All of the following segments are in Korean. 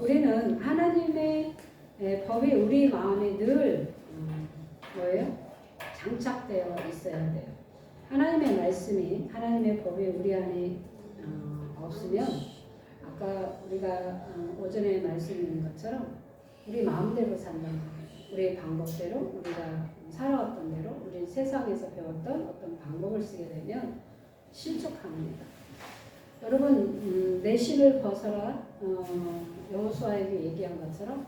우리는 하나님의 법이 우리 마음에 늘 뭐예요? 장착되어 있어야 돼요. 하나님의 말씀이, 하나님의 법이 우리 안에 없으면 아까 우리가 오전에 말씀드린 것처럼 우리 마음대로 산다는 거예요. 우리의 방법대로, 우리가 살아왔던 대로, 우리 세상에서 배웠던 어떤 방법을 쓰게 되면 실족합니다. 여러분, 내 신을 벗어라, 여호수아에게 얘기한 것처럼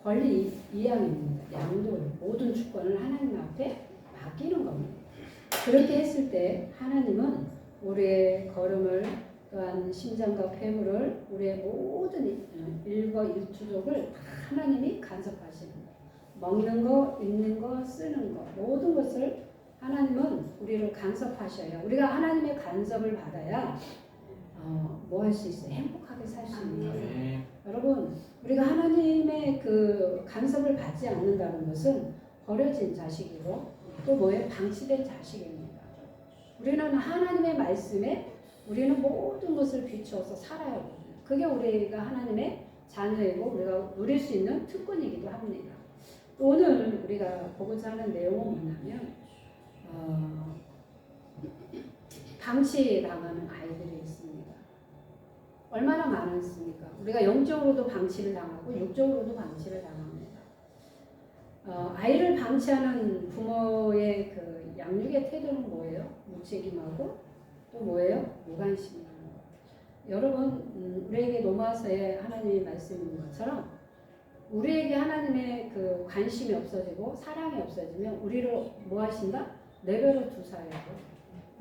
권리 이양입니다. 양도 모든 주권을 하나님 앞에 맡기는 겁니다. 그렇게 했을 때 하나님은 우리의 걸음을, 또한 심장과 폐물을, 우리의 모든 일거일투족을 다 하나님이 간섭하시는 거예요. 먹는 거, 입는 거, 쓰는 거, 모든 것을 하나님은 우리를 간섭하셔야, 우리가 하나님의 간섭을 받아야 뭐 할 수 있어요? 행복하게 살 수 있는 거예요. 여러분, 우리가 하나님의 그 간섭을 받지 않는다는 것은 버려진 자식이고 또 뭐예요? 방치된 자식입니다. 우리는 하나님의 말씀에 우리는 모든 것을 비추어서 살아야 합니다. 그게 우리가 하나님의 자녀이고 우리가 누릴 수 있는 특권이기도 합니다. 오늘 우리가 보고자 하는 내용은 뭐냐면 방치당하는 아이들이 있습니다. 얼마나 많습니까? 우리가 영적으로도 방치를 당하고 육적으로도 방치를 당합니다. 아이를 방치하는 부모의 그 양육의 태도는 뭐예요? 무책임하고 또 뭐예요? 무관심이라는 거. 여러분, 우리에게 로마서에 하나님이 말씀인 것처럼 우리에게 하나님의 그 관심이 없어지고 사랑이 없어지면 우리를 뭐 하신다? 내버려 두사야 돼.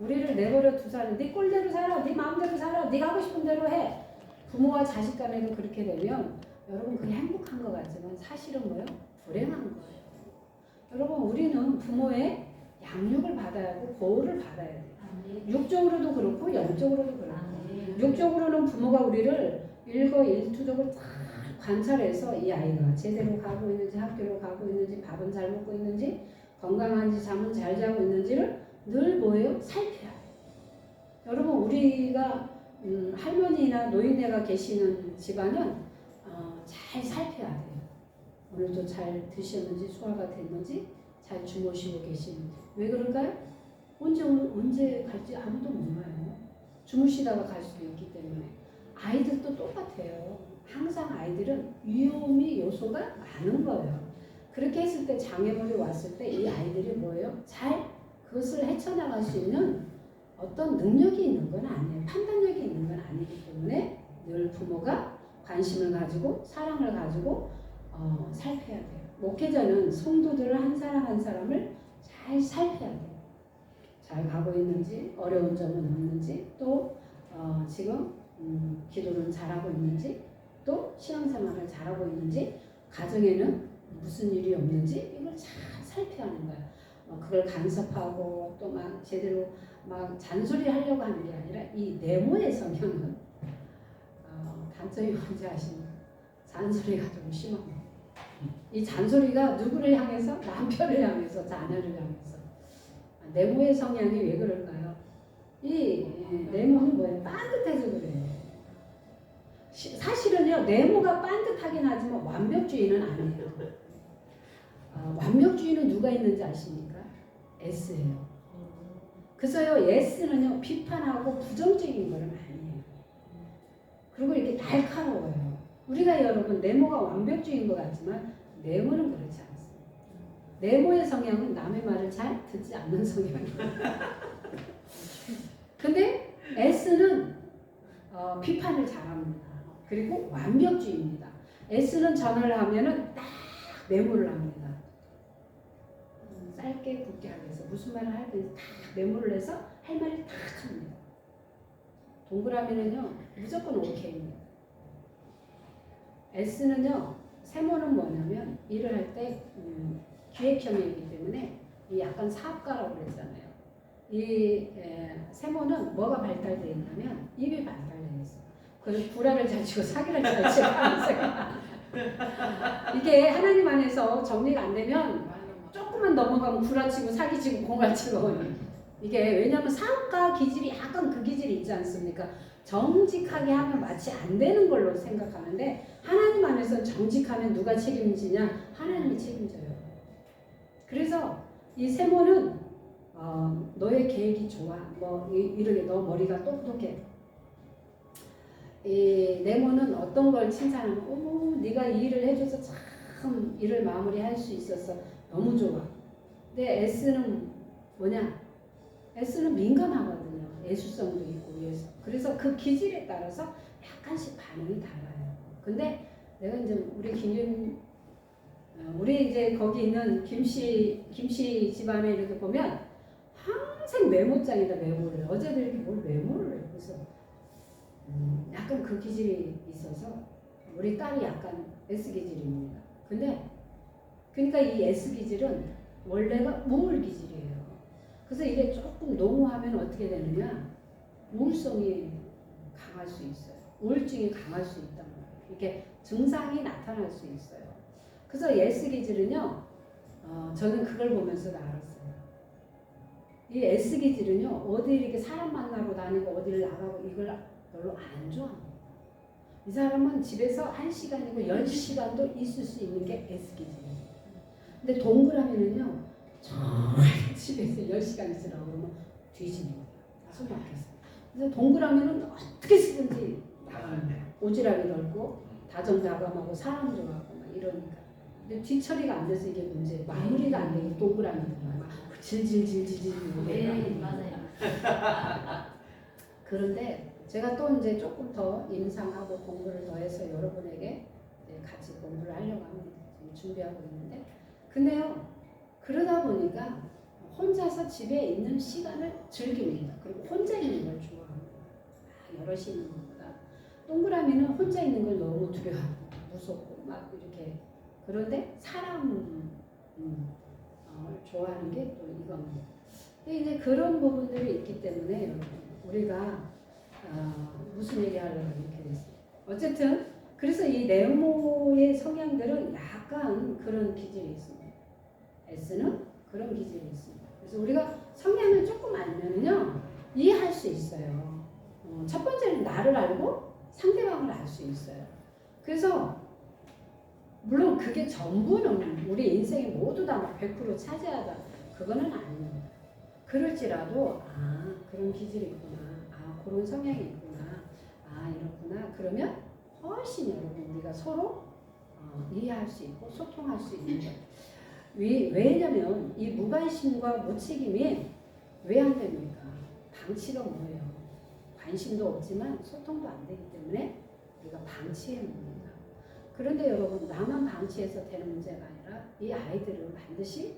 우리를 내버려 두사는 네 꼴대로 살아, 네 마음대로 살아, 네가 하고 싶은 대로 해. 부모와 자식 간에도 그렇게 되면 여러분 그게 행복한 것 같지만 사실은 뭐예요? 불행한 거예요. 여러분, 우리는 부모의 양육을 받아야 하고 보호를 받아야 돼요. 육적으로도 그렇고 영적으로도 그렇고. 육적으로는 부모가 우리를 일거일투족을 다 관찰해서 이 아이가 제대로 가고 있는지, 학교로 가고 있는지, 밥은 잘 먹고 있는지, 건강한지, 잠은 잘 자고 있는지를 늘 뭐예요? 살펴야 돼요. 여러분, 우리가 할머니나 노인네가 계시는 집안은 잘 살펴야 돼요. 오늘도 잘 드셨는지, 소화가 됐는지, 잘 주무시고 계시는지. 왜 그럴까요? 언제 갈지 아무도 몰라요. 주무시다가 갈 수도 있기 때문에. 아이들도 똑같아요. 항상 아이들은 위험이 요소가 많은 거예요. 그렇게 했을 때 장애물이 왔을 때 이 아이들이 뭐예요? 잘 그것을 헤쳐나갈 수 있는 어떤 능력이 있는 건 아니에요. 판단력이 있는 건 아니기 때문에 늘 부모가 관심을 가지고 사랑을 가지고 살펴야 돼요. 목회자는 성도들을 한 사람 한 사람을 잘 살펴야 돼요. 잘 가고 있는지, 어려운 점은 없는지, 또 지금 기도는 잘하고 있는지, 또 신앙생활을 잘하고 있는지, 가정에는 무슨 일이 없는지 이걸 잘 살펴야 하는 거예요. 그걸 간섭하고 또 막 제대로 막 잔소리 하려고 하는 게 아니라 이 내모의 성향은 단점이 뭔지 아십니까? 잔소리가 좀 심합니다. 이 잔소리가 누구를 향해서? 남편을 향해서, 자녀를 향해서. 내모의 성향이 왜 그럴까요? 이 내모는 뭐예요? 빤듯해서 그래요. 사실은요, 내모가 빤듯하긴 하지만 완벽주의는 아니에요. 완벽주의는 누가 있는지 아십니까? S예요. 그래서요, S는요, 비판하고 부정적인 거는 아니에요. 그리고 이렇게 날카로워요. 우리가 여러분, 내모가 완벽주의인 것 같지만 내모는 그렇지 않습니다. 내모의 성향은 남의 말을 잘 듣지 않는 성향이에요. 근데 S는 비판을 잘합니다. 그리고 완벽주의입니다. S는 전화를 하면은 딱 메모를 합니다. 짧게 굵게 하기 위해서 무슨 말을 할 때 딱 메모를 해서 할 말을 딱 합니다. 동그라미는요 무조건 오케이입니다. S는요, 세모는 뭐냐면 일을 할 때 기획형이기 때문에 이 약간 사업가라고 그랬잖아요. 이 세모는 뭐가 발달되어 있냐면 입이 발달되어 있어요. 그 구라를 잘 치고 사기를 잘 치고 이게 하나님 안에서 정리가 안 되면 조금만 넘어가면 구라치고 사기치고 공갈치고 이게 왜냐하면 사업가 기질이 약간 그 기질이 있지 않습니까? 정직하게 하면 마치 안 되는 걸로 생각하는데 하나님 안에 앞에서 정직하면 누가 책임지냐? 하나님이 책임져요. 그래서 이 세모는 너의 계획이 좋아. 뭐 이렇게 너 머리가 똑똑해. 이 네모는 어떤 걸 칭찬하면 어머 네가 이 일을 해줘서 참 일을 마무리할 수 있어서 너무 좋아. 근데 S는 뭐냐? S는 민감하거든요. 예술성도 있고 그래서 그 기질에 따라서 약간씩 반응이 달라요. 근데 내가 이제 우리 이제 거기 있는 김씨 집안에 이렇게 보면 항상 메모장에다 메모를 해. 어제도 이렇게 뭘 메모를 해. 그래서 약간 그 기질이 있어서 우리 딸이 약간 S 기질입니다. 근데 그러니까 이 S 기질은 원래가 우울 기질이에요. 그래서 이게 조금 노후하면 어떻게 되느냐? 우울성이 강할 수 있어요. 우울증이 강할 수 있단 말이에요. 이렇게 증상이 나타날 수 있어요. 그래서 S 기질은요, 저는 그걸 보면서 알았어요. 이 S 기질은요, 어디 이렇게 사람 만나고 다니고 어디를 나가고 이걸 별로 안 좋아합니다. 이 사람은 집에서 1시간이고 10시간도 있을 수 있는 게 S 기질이에요. 근데 동그라미는요, 집에서 10시간 있으라고 그러면 뒤지는 거예요. 숨 막혀서. 그래서 동그라미는 어떻게 쓰든지 오지랖이 넓고 다정다감하고 사람 좋아하고 막 이러니까. 근데 뒤처리가 안 돼서 이게 문제예요. 마무리가 안 되게 동그라미들만 막 질질질질질. 네, 맞아요. 그런데 제가 또 이제 조금 더 임상하고 공부를 더 해서 여러분에게 이제 같이 공부를 하려고 합니다. 지금 준비하고 있는데. 근데요, 그러다 보니까 혼자서 집에 있는 시간을 즐깁니다. 그리고 혼자 있는 걸 좋아합니다. 여럿이 있는 것보다. 동그라미는 혼자 있는 걸 너무 두려워하고 무섭고 막 이렇게. 그런데 사람을 좋아하는 게 또 이겁니다. 근데 이제 그런 부분들이 있기 때문에 여러분, 우리가 무슨 얘기 하려고 이렇게 됐어요. 어쨌든 그래서 이 네모의 성향들은 약간 그런 기질이 있습니다. S는 그런 기질이 있습니다. 그래서 우리가 성향을 조금 알면요 이해할 수 있어요. 첫 번째는 나를 알고 상대방을 알 수 있어요. 그래서 물론 그게 전부는 우리 인생이 모두 다 100% 차지하다 그거는 아닙니다. 그럴지라도 그런 기질이 있구나, 그런 성향이 있구나, 이렇구나. 그러면 훨씬 여러분 우리가 서로 이해할 수 있고 소통할 수 있는 거예요. 왜냐면 이 무관심과 무책임이 왜 안 됩니까? 방치가 뭐예요? 관심도 없지만 소통도 안 되기 때문에 우리가 방치해 뭅니다. 그런데 여러분, 나만 방치해서 되는 문제가 아니라 이 아이들은 반드시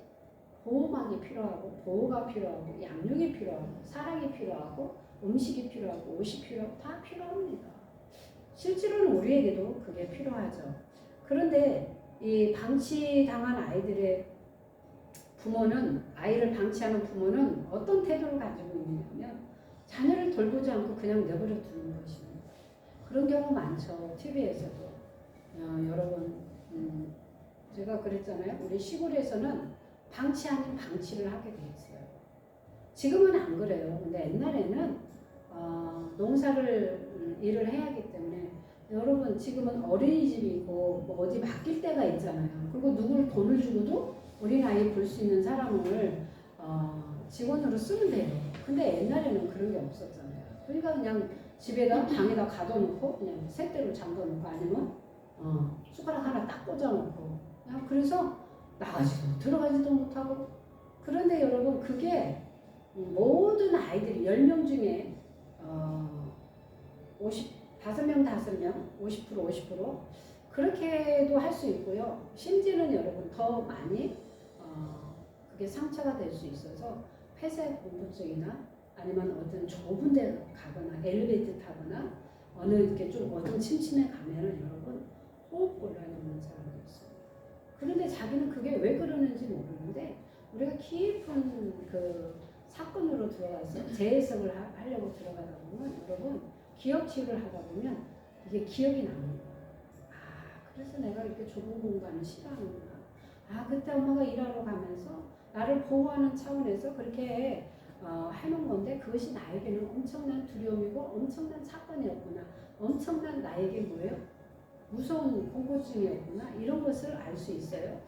보호막이 필요하고 보호가 필요하고 양육이 필요하고 사랑이 필요하고 음식이 필요하고 옷이 필요하고 다 필요합니다. 실제로는 우리에게도 그게 필요하죠. 그런데 이 방치당한 아이들의 부모는, 아이를 방치하는 부모는 어떤 태도를 가지고 있느냐면 자녀를 돌보지 않고 그냥 내버려 두는 것입니다. 그런 경우 많죠. TV에서도. 여러분, 제가 그랬잖아요. 우리 시골에서는 방치 아닌 방치를 하게 돼 있어요. 지금은 안 그래요. 근데 옛날에는 농사를 일을 해야 하기 때문에 여러분 지금은 어린이집이 있고 뭐 어디 맡길 때가 있잖아요. 그리고 누굴 돈을 주고도 어린아이 볼 수 있는 사람을 직원으로 쓰면 돼요. 근데 옛날에는 그런 게 없었잖아요. 그러니까 그냥 집에다 방에다 가둬놓고 그냥 쇳대로 잠궈놓고 아니면 숟가락 하나 딱 꽂아놓고 그냥 그래서 나가지도 들어가지도 못하고. 그런데 여러분 그게 모든 아이들이 10명 중에 5명 50% 그렇게도 할 수 있고요. 심지어는 여러분 더 많이 그게 상처가 될 수 있어서 폐쇄 공포증이나 아니면 어떤 좁은 데 가거나 엘리베이터 타거나 어느 이렇게 좀 어떤 침침에 가면은 여러분 호흡곤란이 오는 사람도 있어요. 그런데 자기는 그게 왜 그러는지 모르는데 우리가 깊은 그 사건으로 들어가서 재해석을 하려고 들어가다 보면 여러분 기억 치유를 하다 보면 이게 기억이 납니다. 그래서 내가 이렇게 좁은 공간을 싫어하는구나. 그때 엄마가 일하러 가면서 나를 보호하는 차원에서 그렇게 해놓은 건데 그것이 나에게는 엄청난 두려움이고 엄청난 사건이었구나. 엄청난 나에게 뭐예요? 무서운 공포증이었구나 이런 것을 알 수 있어요.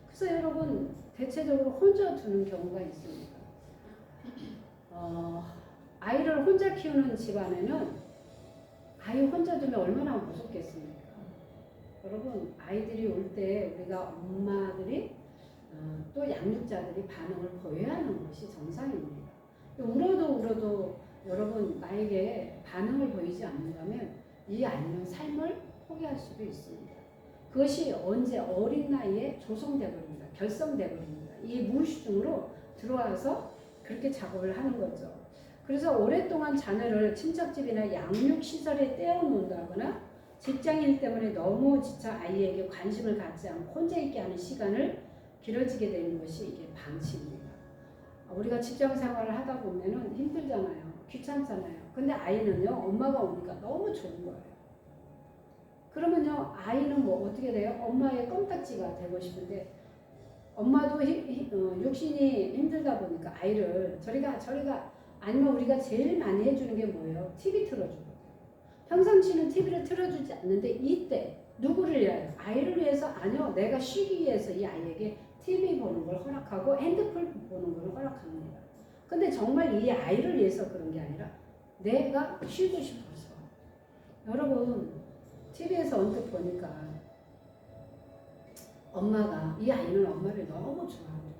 그래서 여러분 대체적으로 혼자 두는 경우가 있습니다. 아이를 혼자 키우는 집안에는 아이 혼자 두면 얼마나 무섭겠습니까? 여러분 아이들이 올 때 우리가 엄마들이 또 양육자들이 반응을 보여야 하는 것이 정상입니다. 울어도 여러분 나에게 반응을 보이지 않는다면 이 아이는 삶을 포기할 수도 있습니다. 그것이 언제 어린 나이에 조성돼 버립니다. 결성돼 버립니다. 이 무의식중으로 들어와서 그렇게 작업을 하는 거죠. 그래서 오랫동안 자녀를 친척집이나 양육시설에 떼어놓는다거나 직장인 때문에 너무 지쳐 아이에게 관심을 갖지 않고 혼자 있게 하는 시간을 길어지게 되는 것이 이게 방치입니다. 우리가 직장 생활을 하다 보면은 힘들잖아요. 귀찮잖아요. 근데 아이는요, 엄마가 오니까 너무 좋은 거예요. 그러면요, 아이는 뭐 어떻게 돼요? 엄마의 껌딱지가 되고 싶은데, 엄마도 육신이 힘들다 보니까 아이를 저리가 아니면 우리가 제일 많이 해주는 게 뭐예요? TV 틀어주고. 평상시는 TV를 틀어주지 않는데 이때 누구를 위하여? 아이를 위해서? 아니요. 내가 쉬기 위해서 이 아이에게 TV 보는 걸 허락하고 핸드폰 보는 걸 허락합니다. 근데 정말 이 아이를 위해서 그런 게 아니라 내가 쉬고 싶어서. 여러분 TV에서 언뜻 보니까 엄마가 이 아이는 엄마를 너무 좋아합니다.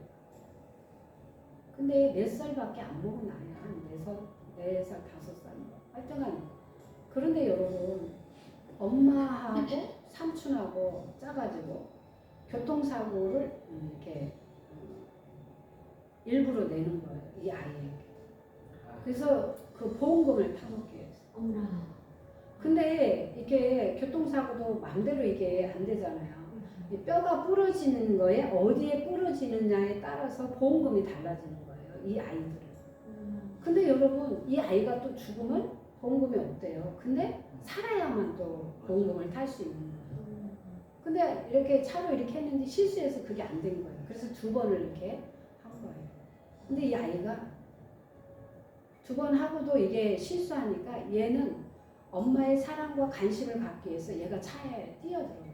근데 몇 살밖에 안 먹은 아이야. 한 4살, 5살 하여튼간 그런데 여러분 엄마하고 삼촌하고 짜가지고 교통사고를 이렇게 일부러 내는 거예요. 이 아이에게. 그래서 그 보험금을 타먹기 위해서. 어머나. 근데 이게 교통사고도 마음대로 이게 안 되잖아요. 이 뼈가 부러지는 거에 어디에 부러지느냐에 따라서 보험금이 달라지는 거예요. 이 아이들은. 근데 여러분 이 아이가 또 죽으면 보험금이 없대요. 근데 살아야만 또 보험금을 탈 수 있는 거예요. 근데 이렇게 차로 이렇게 했는데 실수해서 그게 안 된 거예요. 그래서 2번을 이렇게 한 거예요. 근데 이 아이가 2번 하고도 이게 실수하니까 얘는 엄마의 사랑과 관심을 받기 위해서 얘가 차에 뛰어들어요.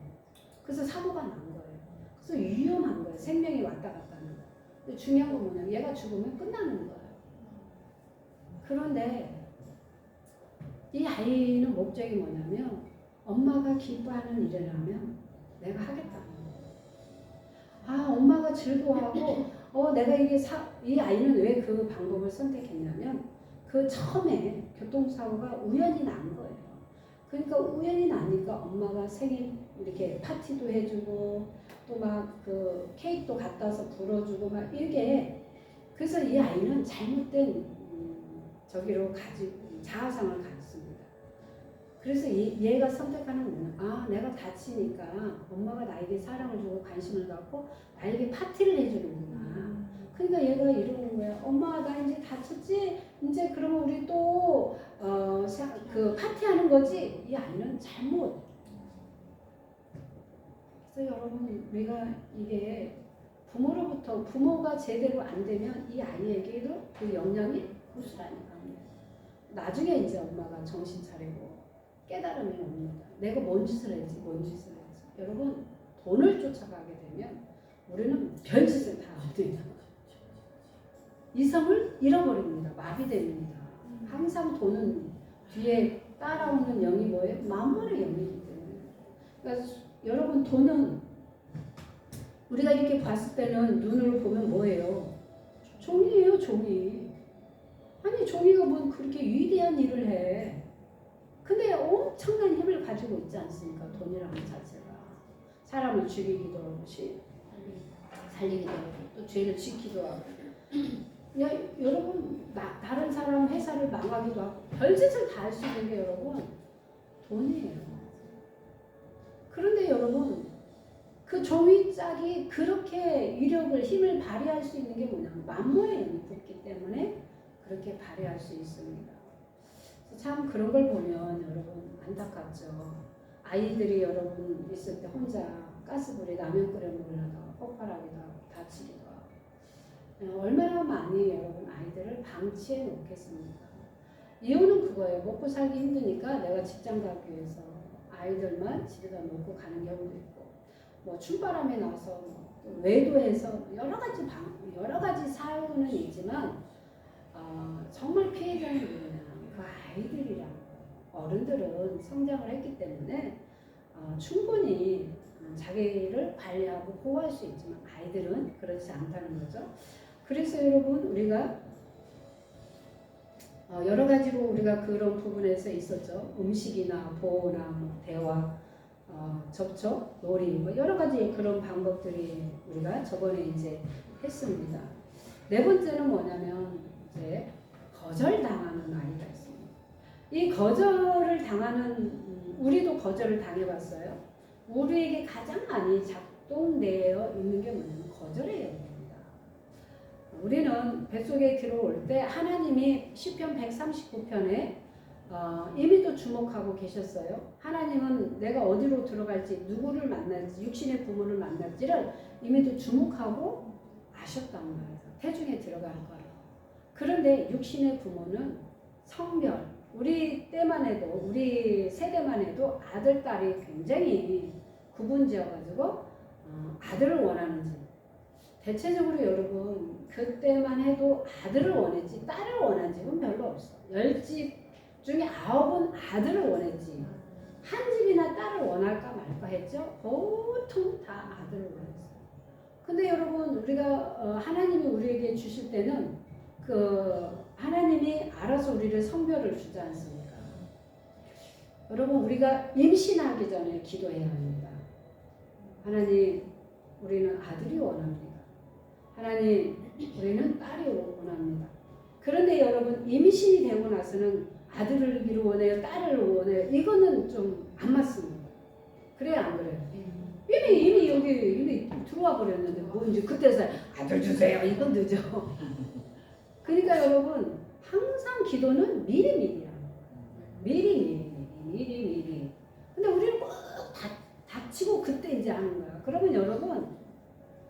그래서 사고가 난 거예요. 그래서 위험한 거예요. 생명이 왔다 갔다 하는 거예요. 근데 중요한 건 뭐냐면 얘가 죽으면 끝나는 거예요. 그런데 이 아이는 목적이 뭐냐면 엄마가 기뻐하는 일을 하면 내가 하겠다는 거예요. 아, 엄마가 즐거워하고 내가 이 아이는 왜 그 방법을 선택했냐면 그 처음에 교통사고가 우연히 난 거예요. 그러니까 우연히 나니까 엄마가 생일 이렇게 파티도 해주고 또 막 그 케이크도 갖다 와서 불어주고 막 이게 그래서 이 아이는 잘못된 저기로 자아상을 갖습니다. 그래서 얘가 선택하는 거는 아 내가 다치니까 엄마가 나에게 사랑을 주고 관심을 갖고 나에게 파티를 해주는구나. 그러니까 얘가 이러는 거야. 엄마 나 이제 다쳤지? 이제 그러면 우리 또 그 파티하는 거지? 이 아이는 잘못. 그래서 여러분 우리가 이게 부모가 제대로 안 되면 이 아이에게도 그 영향이 고스란히 갑니다. 나중에 이제 엄마가 정신 차리고 깨달음이 옵니다. 내가 뭔 짓을 했지? 여러분 돈을 쫓아가게 되면 우리는 별짓을 다 합니다. 이성을 잃어버립니다. 마비됩니다. 항상 돈은 뒤에 따라오는 영이 뭐예요? 만물의 영이기 때문에. 그러니까 여러분 돈은 우리가 이렇게 봤을 때는 눈으로 보면 뭐예요? 종이에요, 종이. 아니 종이가 뭔 그렇게 위대한 일을 해. 근데 엄청난 힘을 가지고 있지 않습니까? 돈이라는 자체가. 사람을 죽이기도 하고 살리기도 하고 또 죄를 지키기도 하고 여러분 다른 사람 회사를 망하기도 하고 별짓을 다 할 수 있는 게 여러분 돈이에요. 그런데 여러분 그 종이짝이 그렇게 위력을 힘을 발휘할 수 있는 게 뭐냐면 만물의 영이 붙기 때문에 그렇게 발휘할 수 있습니다. 참 그런 걸 보면 여러분 안타깝죠. 아이들이 여러분 있을 때 혼자 가스불에 라면 끓여 먹으려다가 폭발하기도 하고 다치기도 하고 얼마나 많이 여러분 아이들을 방치해 놓겠습니까? 이유는 그거예요. 먹고 살기 힘드니까 내가 직장 가기 위해서 아이들만 집에다 놓고 가는 경우도 있고, 뭐 충바람이 나서 또 외도해서 여러 가지 사유는 있지만 정말 피해자는 누구냐? 그 아이들이랑 어른들은 성장을 했기 때문에 충분히 자기를 관리하고 보호할 수 있지만 아이들은 그렇지 않다는 거죠. 그래서 여러분 우리가 여러 가지로 우리가 그런 부분에서 있었죠. 음식이나 보호나 뭐 대화, 접촉, 놀이 뭐 여러 가지 그런 방법들이 우리가 저번에 이제 했습니다. 네 번째는 뭐냐면 이제 거절당하는 아이가 있습니다. 이 거절을 당하는 우리도 거절을 당해봤어요. 우리에게 가장 많이 작동되어 있는 게 뭐냐면 거절이에요. 우리는 뱃속에 들어올 때 하나님이 시편 139편에 이미도 주목하고 계셨어요. 하나님은 내가 어디로 들어갈지 누구를 만날지 육신의 부모를 만날지를 이미도 주목하고 아셨단 말이에요. 태중에 들어갈 거라. 그런데 육신의 부모는 성별 우리 때만 해도 우리 세대만 해도 아들 딸이 굉장히 구분지어가지고 아들을 원하는지 대체적으로 여러분 그때만 해도 아들을 원했지 딸을 원한 집은 별로 없어. 10집 중에 9은 아들을 원했지 한 집이나 딸을 원할까 말까 했죠. 보통 다 아들을 원했어요. 근데 여러분 우리가 하나님이 우리에게 주실 때는 그 하나님이 알아서 우리를 성별을 주지 않습니까? 여러분 우리가 임신하기 전에 기도해야 합니다. 하나님 우리는 아들이 원합니다. 하나님 우리는 딸이 원합니다. 그런데 여러분 임신이 되고 나서는 아들을 원해요 딸을 원해요 이거는 좀 안 맞습니다. 그래요 안 그래요? 이미 여기 들어와 버렸는데 뭐 이제 그때서 아들 주세요 이건 늦어. 그러니까 여러분 항상 기도는 미리미리야. 미리. 근데 우리는 꼭 닥치고 그때 이제 하는 거야. 그러면 여러분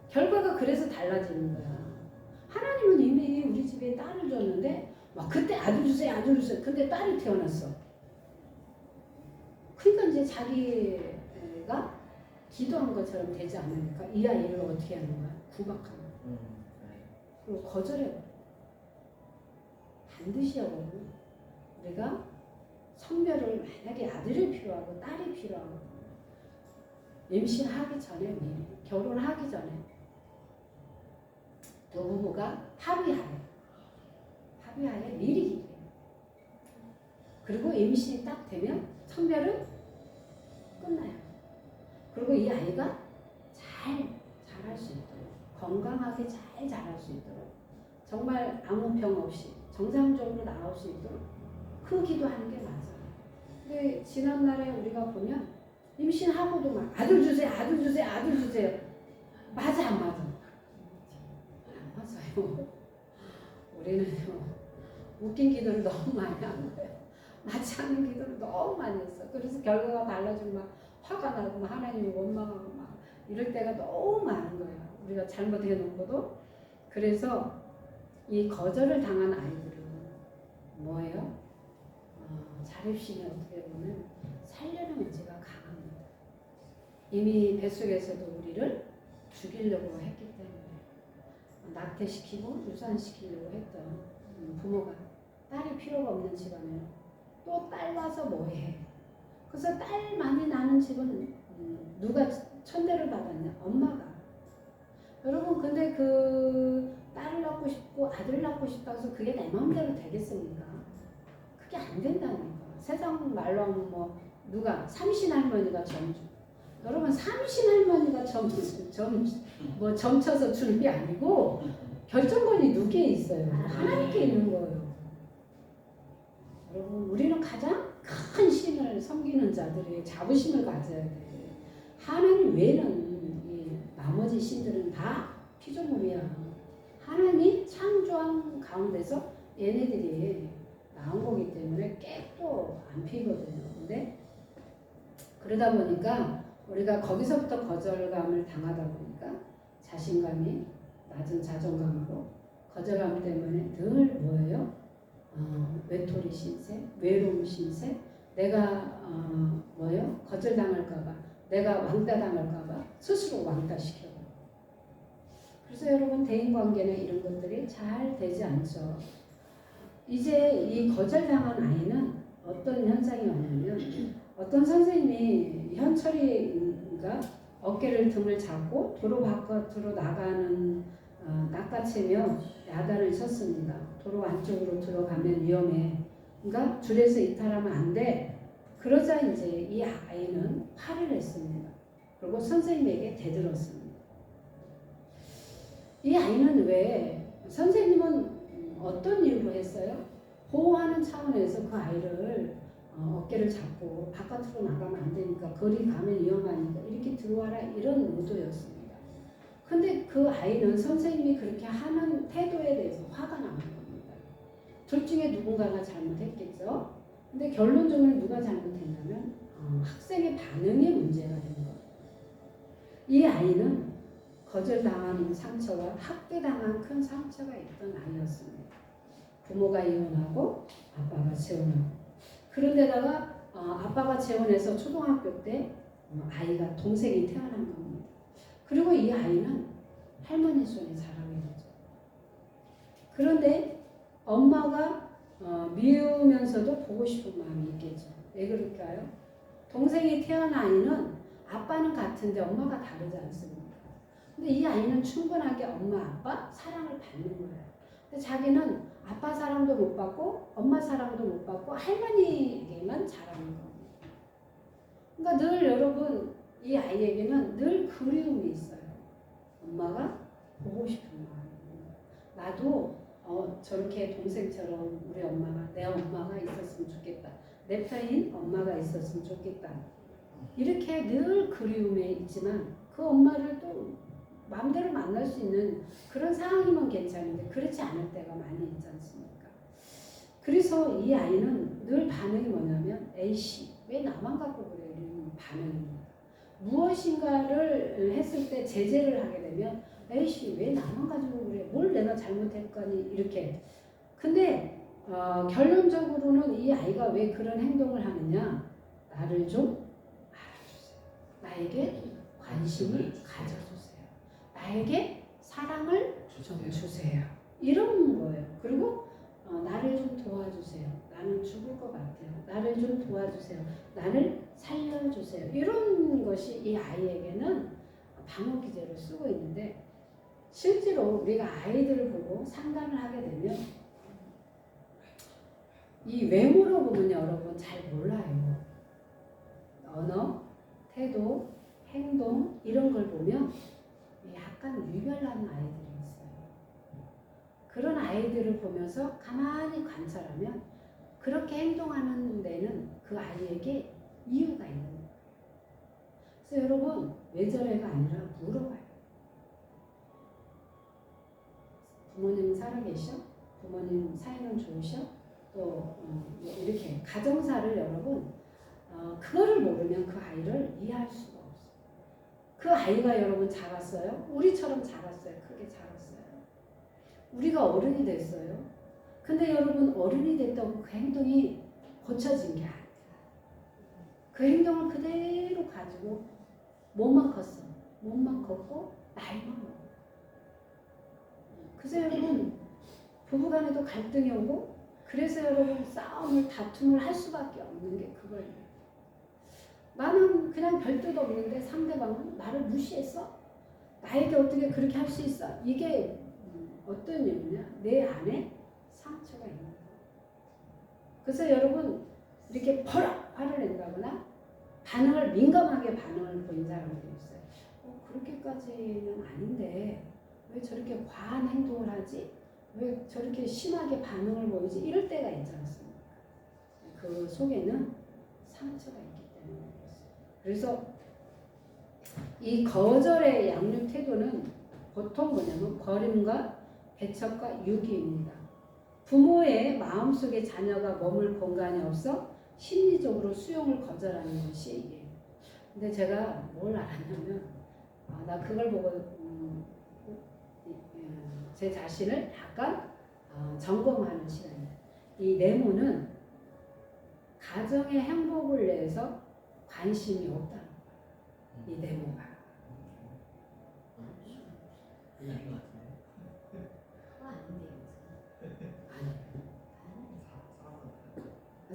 결과가 그래서 달라지는 거야. 하나님은 이미 우리 집에 딸을 줬는데 막 그때 아들 주세요. 근데 딸이 태어났어. 그러니까 이제 자기가 기도한 것처럼 되지 않으니까 이 아이를 어떻게 하는 거야? 구박하는 거야. 그리고 거절해. 반드시 여러분 우리가 성별을 만약에 아들이 필요하고 딸이 필요하고 임신하기 전에 미리 결혼하기 전에 두 부부가 합의하에 미리 기도해요. 그리고 임신이 딱 되면 성별은 끝나요. 그리고 이 아이가 잘 자랄 수 있도록 건강하게 잘 자랄 수 있도록 정말 아무 병 없이 정상적으로 나올 수 있도록 그 기도하는 게 맞아요. 근데 지난날에 우리가 보면 임신하고도 막 아들 주세요. 맞아 안 맞아? 안 맞아요. 우리는요 웃긴 기도를 너무 많이 한 거예요. 맞지 않는 기도를 너무 많이 했어. 그래서 결과가 달라지면 막 화가 나고 막 하나님을 원망하고 막 이럴 때가 너무 많은 거예요. 우리가 잘못해 놓고도. 그래서 이 거절을 당한 아이들은 뭐예요? 자립심이 어떻게 보면 살려는 의지가 강합니다. 이미 뱃속에서도 우리를 죽이려고 했기 때문에 낙태시키고 유산시키려고 했던 부모가 딸이 필요가 없는 집안에 또 딸 와서 뭐해? 그래서 딸 많이 나는 집은 누가 천대를 받았냐? 엄마가. 여러분 근데 그 딸을 낳고 싶고 아들을 낳고 싶다고 해서 그게 내 마음대로 되겠습니까? 그게 안 된다니까. 세상 말로 하면 뭐 누가 삼신할머니가 점주. 여러분 삼신할머니가 점쳐서 주는 게 아니고 결정권이 누구에 있어요? 하나님께 있는 거예요. 여러분 우리는 가장 큰 신을 섬기는 자들이 자부심을 가져야 돼. 하나님 외에는 이 나머지 신들은 다 피조물이야. 하나님 창조한 가운데서 얘네들이 나온 거기 때문에 깨도 안 피거든요. 근데 그러다 보니까 우리가 거기서부터 거절감을 당하다 보니까 자신감이 낮은 자존감으로 거절감 때문에 늘 뭐예요? 외톨이 신세, 외로움 신세, 내가 거절당할까봐, 내가 왕따 당할까봐 스스로 왕따 시켜. 그래서 여러분 대인관계나 이런 것들이 잘 되지 않죠. 이제 이 거절당한 아이는 어떤 현상이 왔냐면 어떤 선생님이 현철이가 어깨를 등을 잡고 도로 바깥으로 나가는 낚아채며 야단을 쳤습니다. 도로 안쪽으로 들어가면 위험해. 그러니까 줄에서 이탈하면 안 돼. 그러자 이제 이 아이는 화를 냈습니다. 그리고 선생님에게 대들었습니다. 이 아이는 왜 선생님은 어떤 이유로 했어요? 보호하는 차원에서 그 아이를 어깨를 잡고 바깥으로 나가면 안 되니까 거리 가면 위험하니까 이렇게 들어와라 이런 의도였습니다. 근데 그 아이는 선생님이 그렇게 하는 태도에 대해서 화가 나는 겁니다. 둘 중에 누군가가 잘못했겠죠. 근데 결론적으로 누가 잘못했냐면 학생의 반응이 문제가 된 거예요. 이 아이는 거절당한 상처와 학대당한 큰 상처가 있던 아이였습니다. 부모가 이혼하고 아빠가 재혼하고 그런데다가 아빠가 재혼해서 초등학교 때 아이가 동생이 태어난 겁니다. 그리고 이 아이는 할머니 손에 자라게 되죠. 그런데 엄마가 미우면서도 보고 싶은 마음이 있겠죠. 왜 그럴까요? 동생이 태어난 아이는 아빠는 같은데 엄마가 다르지 않습니까? 근데 이 아이는 충분하게 엄마, 아빠 사랑을 받는 거예요. 근데 자기는 아빠 사랑도 못 받고 엄마 사랑도 못 받고 할머니에게만 자라는 겁니다. 그러니까 늘 여러분 이 아이에게는 늘 그리움이 있어요. 엄마가 보고 싶은 마음이에요. 나도 저렇게 동생처럼 우리 엄마가 내 엄마가 있었으면 좋겠다. 내 편인 엄마가 있었으면 좋겠다. 이렇게 늘 그리움에 있지만 그 엄마를 또 마음대로 만날 수 있는 그런 상황이면 괜찮은데 그렇지 않을 때가 많이 있지 않습니까? 그래서 이 아이는 늘 반응이 뭐냐면 에이씨 왜 나만 갖고 그래 이런 반응입니다. 무엇인가를 했을 때 제재를 하게 되면 에이씨 왜 나만 가지고 그래 뭘 내가 잘못했거니 이렇게. 근데 결론적으로는 이 아이가 왜 그런 행동을 하느냐, 나를 좀 알아주세요. 나에게 관심을 가져주세요. 나에게 사랑을 좀 주세요. 이런 거예요. 그리고 나를 좀 도와주세요. 나는 죽을 것 같아요. 나를 좀 도와주세요. 나를 살려주세요. 이런 것이 이 아이에게는 방어 기제로 쓰고 있는데 실제로 우리가 아이들을 보고 상담을 하게 되면 이 외모로 보면 여러분 잘 몰라요. 언어, 태도, 행동 이런 걸 보면 약간 유별나는 아이들이 있어요. 그런 아이들을 보면서 가만히 관찰하면 그렇게 행동하는 데는 그 아이에게 이유가 있는 거예요. 그래서 여러분 왜 저래가 아니라 물어봐요. 부모님 살아계셔? 부모님 사이는 좋으셔? 또 이렇게 가정사를 여러분 그거를 모르면 그 아이를 이해할 수가 없어요. 그 아이가 여러분 자랐어요? 우리처럼 자랐어요? 크게 자랐어요? 우리가 어른이 됐어요? 근데 여러분 어른이 됐다고 그 행동이 고쳐진 게 아니라 그 행동을 그대로 가지고 몸만 컸어. 몸만 컸고 나이만 먹어. 그래서 여러분 부부간에도 갈등이 오고 그래서 여러분 싸움을 다툼을 할 수밖에 없는 게 그거예요. 나는 그냥 별 뜻 없는데 상대방은 나를 무시했어? 나에게 어떻게 그렇게 할 수 있어? 이게 어떤 이유냐? 내 안에 상처가 있는 거예요. 그래서 여러분 이렇게 버럭 화를 낸다거나 반응을 민감하게 반응을 보인 사람들이 있어요. 그렇게까지는 아닌데 왜 저렇게 과한 행동을 하지? 왜 저렇게 심하게 반응을 보이지? 이럴 때가 있지 않습니까? 그 속에는 상처가 있기 때문에 그렇습니다. 그래서 이 거절의 양육 태도는 보통 뭐냐면 버림과 배척과 유기입니다. 부모의 마음속에 자녀가 머물 공간이 없어 심리적으로 수용을 거절하는 것이 이게. 근데 제가 뭘 알았냐면 나 그걸 보고 제 자신을 약간 점검하는 시간이에요. 이 네모는 가정의 행복을 위해서 관심이 없다는 거예요. 이 내모가. 얘기인 것 같은데. 그거 아닌데요. 아니.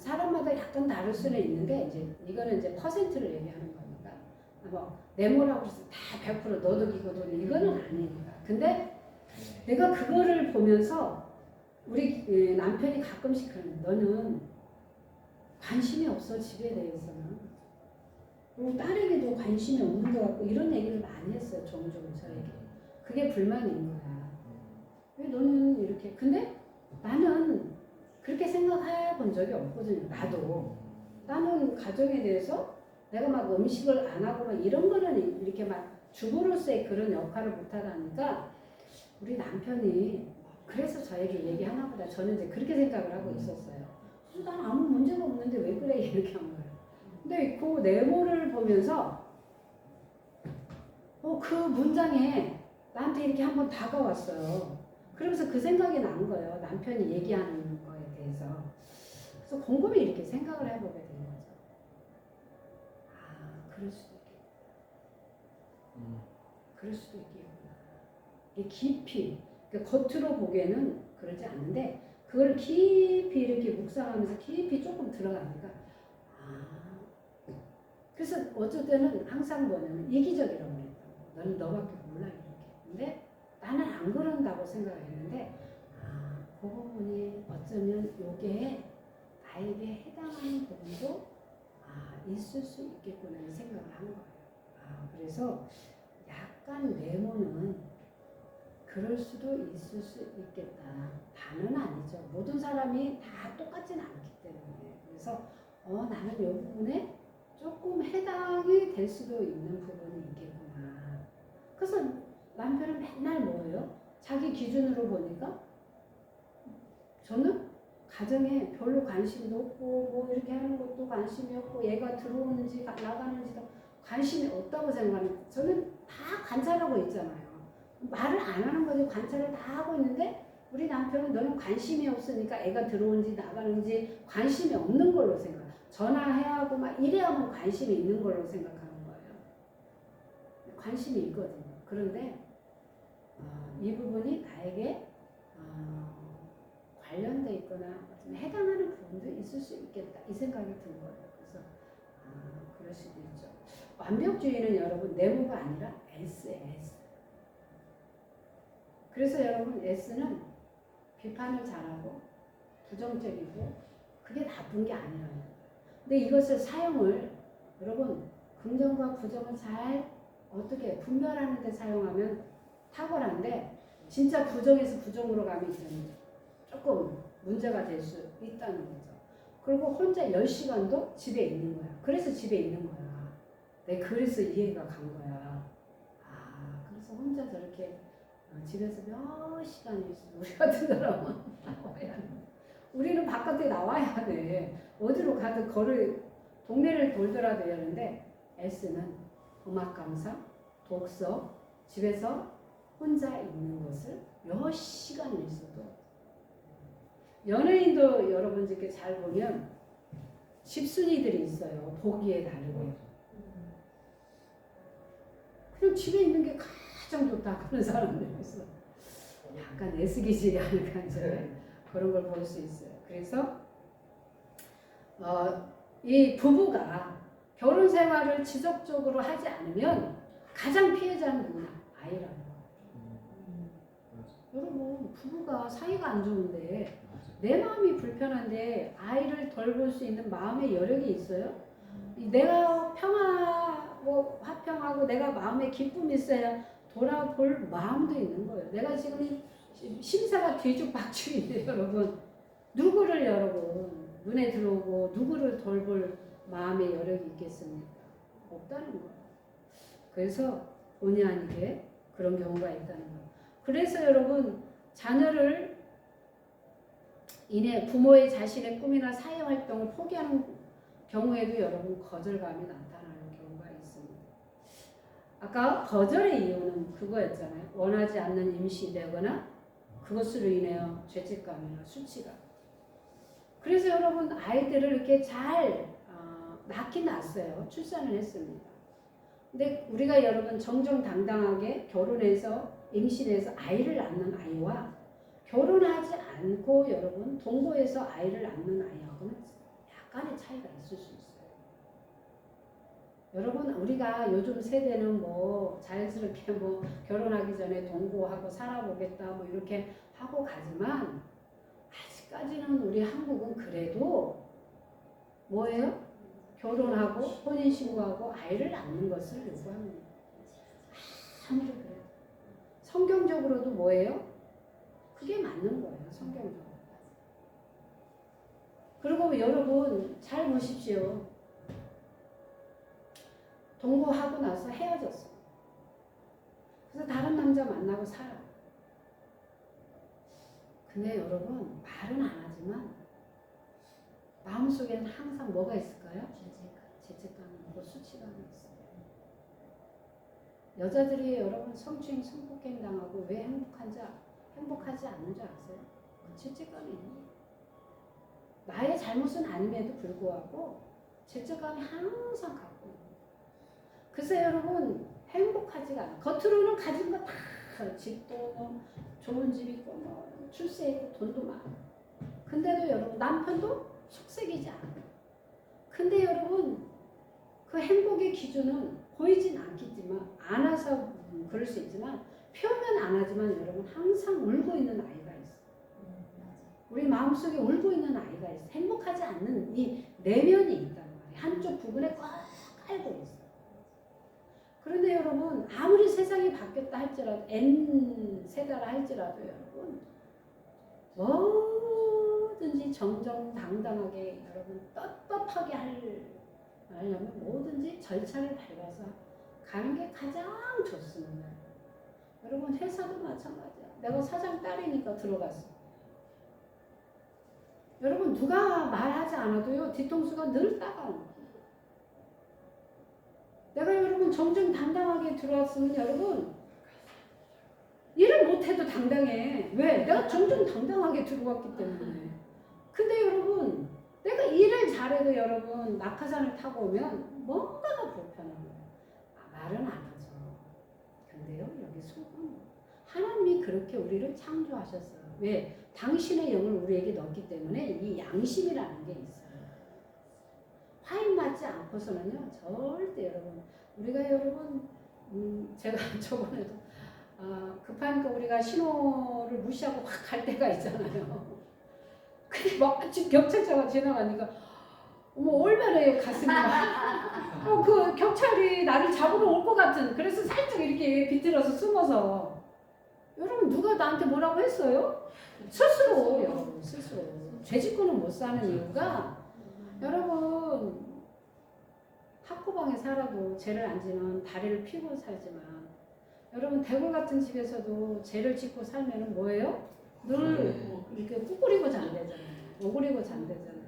사람마다 약간 다를 수는 있는데 이제 이거는 이제 퍼센트를 얘기하는 거니까 뭐 네모라고 해서 다 100% 너도 기거든 이거는 아니니까. 근데 내가 그거를 보면서 우리 남편이 가끔씩 그러는 너는 관심이 없어 집에 대해서는. 그리고 딸에게도 관심이 없는 것 같고 이런 얘기를 많이 했어요. 종종 저에게. 그게 불만인 거야. 왜 너는 이렇게. 근데 나는 그렇게 생각해 본 적이 없거든요. 나는 가정에 대해서 내가 막 음식을 안 하고 막 이런 거는 이렇게 막 주부로서의 그런 역할을 못 하다니까 우리 남편이 그래서 저에게 얘기하나 보다. 저는 이제 그렇게 생각을 하고 있었어요. 난 아무 문제가 없는데 왜 그래 이렇게 한 거예요. 근데 그 네모를 보면서 그 문장에 나한테 이렇게 한번 다가왔어요. 그러면서 그 생각이 난 거예요. 남편이 얘기하는 거에 대해서. 그래서 곰곰이 이렇게 생각을 해보게 된 거죠. 아, 그럴 수도 있겠다. 그럴 수도 있겠구나. 이게 깊이, 그러니까 겉으로 보기에는 그러지 않는데 그걸 깊이 이렇게 묵상하면서 깊이 조금 들어가니까 그래서 어쩔 때는 항상 뭐냐면 이기적이라고 그랬다고. 너는 너밖에 몰라 이렇게. 근데 나는 안 그런다고 생각했는데 그 부분이 어쩌면 요게 나에게 해당하는 부분도 있을 수 있겠구나 이 생각을 한 거예요. 그래서 약간 외모는 그럴 수도 있을 수 있겠다. 다는 아니죠. 모든 사람이 다 똑같지는 않기 때문에. 그래서 나는 이 부분에 조금 해당이 될 수도 있는 부분이 있겠구나. 그래서 남편은 맨날 뭐예요? 자기 기준으로 보니까 저는 가정에 별로 관심도 없고 뭐 이렇게 하는 것도 관심이 없고 얘가 들어오는지 나가는지도 관심이 없다고 생각하는. 저는 다 관찰하고 있잖아요. 말을 안 하는 거지 관찰을 다 하고 있는데 우리 남편은 너는 관심이 없으니까 애가 들어오는지 나가는지 관심이 없는 걸로 생각해. 전화해야 하고 막 이래야만 관심이 있는 걸로 생각하는 거예요. 관심이 있거든요. 그런데 이 부분이 나에게 관련돼 있거나 해당하는 부분도 있을 수 있겠다 이 생각이 든 거예요. 그래서 그럴 수도 있죠. 완벽주의는 여러분 네모가 아니라 S. 그래서 여러분 S는 비판을 잘하고 부정적이고 그게 나쁜 게 아니라는 거예요. 근데 이것을 사용을 여러분 긍정과 부정을 잘 어떻게 분별하는 데 사용하면 탁월한데 진짜 부정에서 부정으로 가면 조금 문제가 될 수 있다는 거죠. 그리고 혼자 10시간도 집에 있는 거야. 그래서 집에 있는 거야. 그래서 이해가 간 거야. 그래서 혼자 저렇게 집에서 몇 시간이 있어. 우리 같은 사람은 나와야 돼. 우리는 바깥에 나와야 돼. 어디로 가든 동네를 돌더라도 되는데 S는 음악 감상, 독서, 집에서 혼자 있는 것을 몇 시간을 있어도 연예인도 여러분 이렇게 잘 보면 집순이들이 있어요. 보기에 다르게. 그냥 집에 있는 게 가장 좋다 그런 사람들이 있어. 약간 애쓰기질이 아닐까 이제 그런 걸 볼 수 있어요. 그래서 이 부부가 결혼 생활을 지속적으로 하지 않으면 가장 피해자는 누구냐? 아이라는 거예요. 여러분 부부가 사이가 안 좋은데 내 마음이 불편한데 아이를 돌볼 수 있는 마음의 여력이 있어요? 내가 화평하고 내가 마음에 기쁨이 있어야 돌아볼 마음도 있는 거예요. 내가 지금 심사가 뒤죽박죽인데 여러분 누구를 여러분 눈에 들어오고 누구를 돌볼 마음의 여력이 있겠습니까? 없다는 거예요. 그래서 본의 아니게 그런 경우가 있다는 거예요. 그래서 여러분 자녀를 인해 부모의 자신의 꿈이나 사회활동을 포기하는 경우에도 여러분 거절감이 나타나는 경우가 있습니다. 아까 거절의 이유는 그거였잖아요. 원하지 않는 임신이 되거나 그것으로 인하여 죄책감이나 수치감. 그래서 여러분 아이들을 이렇게 잘 낳긴 낳았어요. 출산을 했습니다. 근데 우리가 여러분 정정당당하게 결혼해서 임신해서 아이를 낳는 아이와 결혼하지 않고 여러분 동거해서 아이를 낳는 아이하고는 약간의 차이가 있을 수 있어요. 여러분 우리가 요즘 세대는 뭐 자연스럽게 뭐 결혼하기 전에 동거하고 살아보겠다 뭐 이렇게 하고 가지만 아직까지는 우리 한국은 그래도 뭐예요? 결혼하고 혼인신고하고 아이를 낳는 것을 요구합니다. 아무리 그래도 성경적으로도 뭐예요? 그게 맞는 거예요. 성경적으로. 그리고 여러분 잘 보십시오. 동거하고 나서 헤어졌어. 그래서 다른 남자 만나고 살아. 근데 여러분 말은 안 하지만 마음속에는 항상 뭐가 있을까요? 죄책감이 있고 수치감이 있어요. 여자들이 여러분 성추행 성폭행 당하고 왜 행복하지 않는 줄 아세요? 그 죄책감이 있는 거예요. 나의 잘못은 아님에도 불구하고 죄책감이 항상 갖고 있는 거예요. 그래서 여러분 행복하지가 않아요. 겉으로는 가진 거 다 집도 뭐 좋은 집 있고 뭐 출세했고 돈도 많아. 근데도 여러분 남편도 속색이지 않아요. 근데 여러분 그 행복의 기준은 보이진 않겠지만 않아서 그럴 수 있지만 표현 안 하지만 여러분 항상 울고 있는 아이가 있어요. 우리 마음속에 울고 있는 아이가 있어요. 행복하지 않는 이 내면이 있단 말이에요. 한쪽 부분에 꽉 깔고 있어요. 그런데 여러분 아무리 세상이 바뀌었다 할지라도 N 세대라 할지라도 여러분 뭐든지 정정당당하게 여러분 떳떳하게 하려면 뭐든지 절차를 밟아서 가는 게 가장 좋습니다. 여러분 회사도 마찬가지야. 내가 사장 딸이니까 들어갔어. 여러분 누가 말하지 않아도요 뒤통수가 늘 따가워. 내가 여러분 정정당당하게 들어왔으면 여러분 일을 못해도 당당해. 왜? 내가 정정당당하게 들어왔기 때문에. 근데 여러분 내가 일을 잘해도 여러분 낙하산을 타고 오면 뭔가가 불편한 거예요. 말은 안 하죠. 근데요 여기 속은 하나님이 그렇게 우리를 창조하셨어요. 왜? 당신의 영을 우리에게 넣었기 때문에 이 양심이라는 게 있어요. 화인 맞지 않고서는요 절대 여러분 우리가 여러분 제가 저번에도 급하니까 우리가 신호를 무시하고 확 갈 때가 있잖아요. 근데 마침 경찰차가 지나가니까 얼마나 가슴이 막 그 경찰이 나를 잡으러 올 것 같은 그래서 살짝 이렇게 비틀어서 숨어서 여러분 누가 나한테 뭐라고 했어요? 스스로 여러분 스스로 죄짓고는 못 사는 이유가 여러분 학고방에 살아도 죄를 안 지면 다리를 피고 살지만 여러분 대골 같은 집에서도 죄를 짓고 살면은 뭐예요? 늘 이렇게 꾸꾸리고 잔대잖아요. 오그리고 잔대잖아요.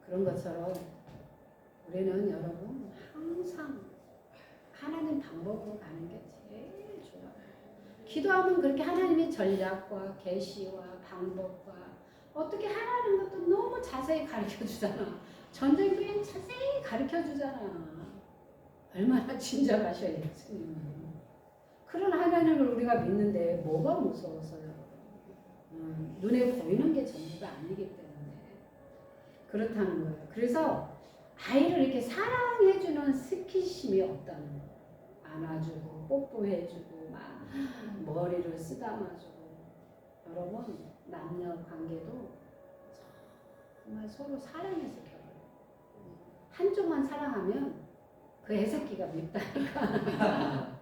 그런 것처럼 우리는 여러분 항상 하나님 방법으로 가는 게 제일 좋아요. 기도하면 그렇게 하나님의 전략과 계시와 방법과 어떻게 하라는 것도 너무 자세히 가르쳐주잖아. 전쟁기엔 자세히 가르쳐주잖아. 얼마나 친절하셔요, 예수님은. 그런 하나님을 우리가 믿는데 뭐가 무서워서요? 눈에 보이는 게 전부가 아니기 때문에 그렇다는 거예요. 그래서 아이를 이렇게 사랑해주는 스킨십이 없다는 거예요. 안아주고 뽀뽀해주고 막 머리를 쓰다마주고 여러분 남녀 관계도 정말 서로 사랑해서 결혼해요. 한쪽만 사랑하면 그 애새끼가 밉다니까.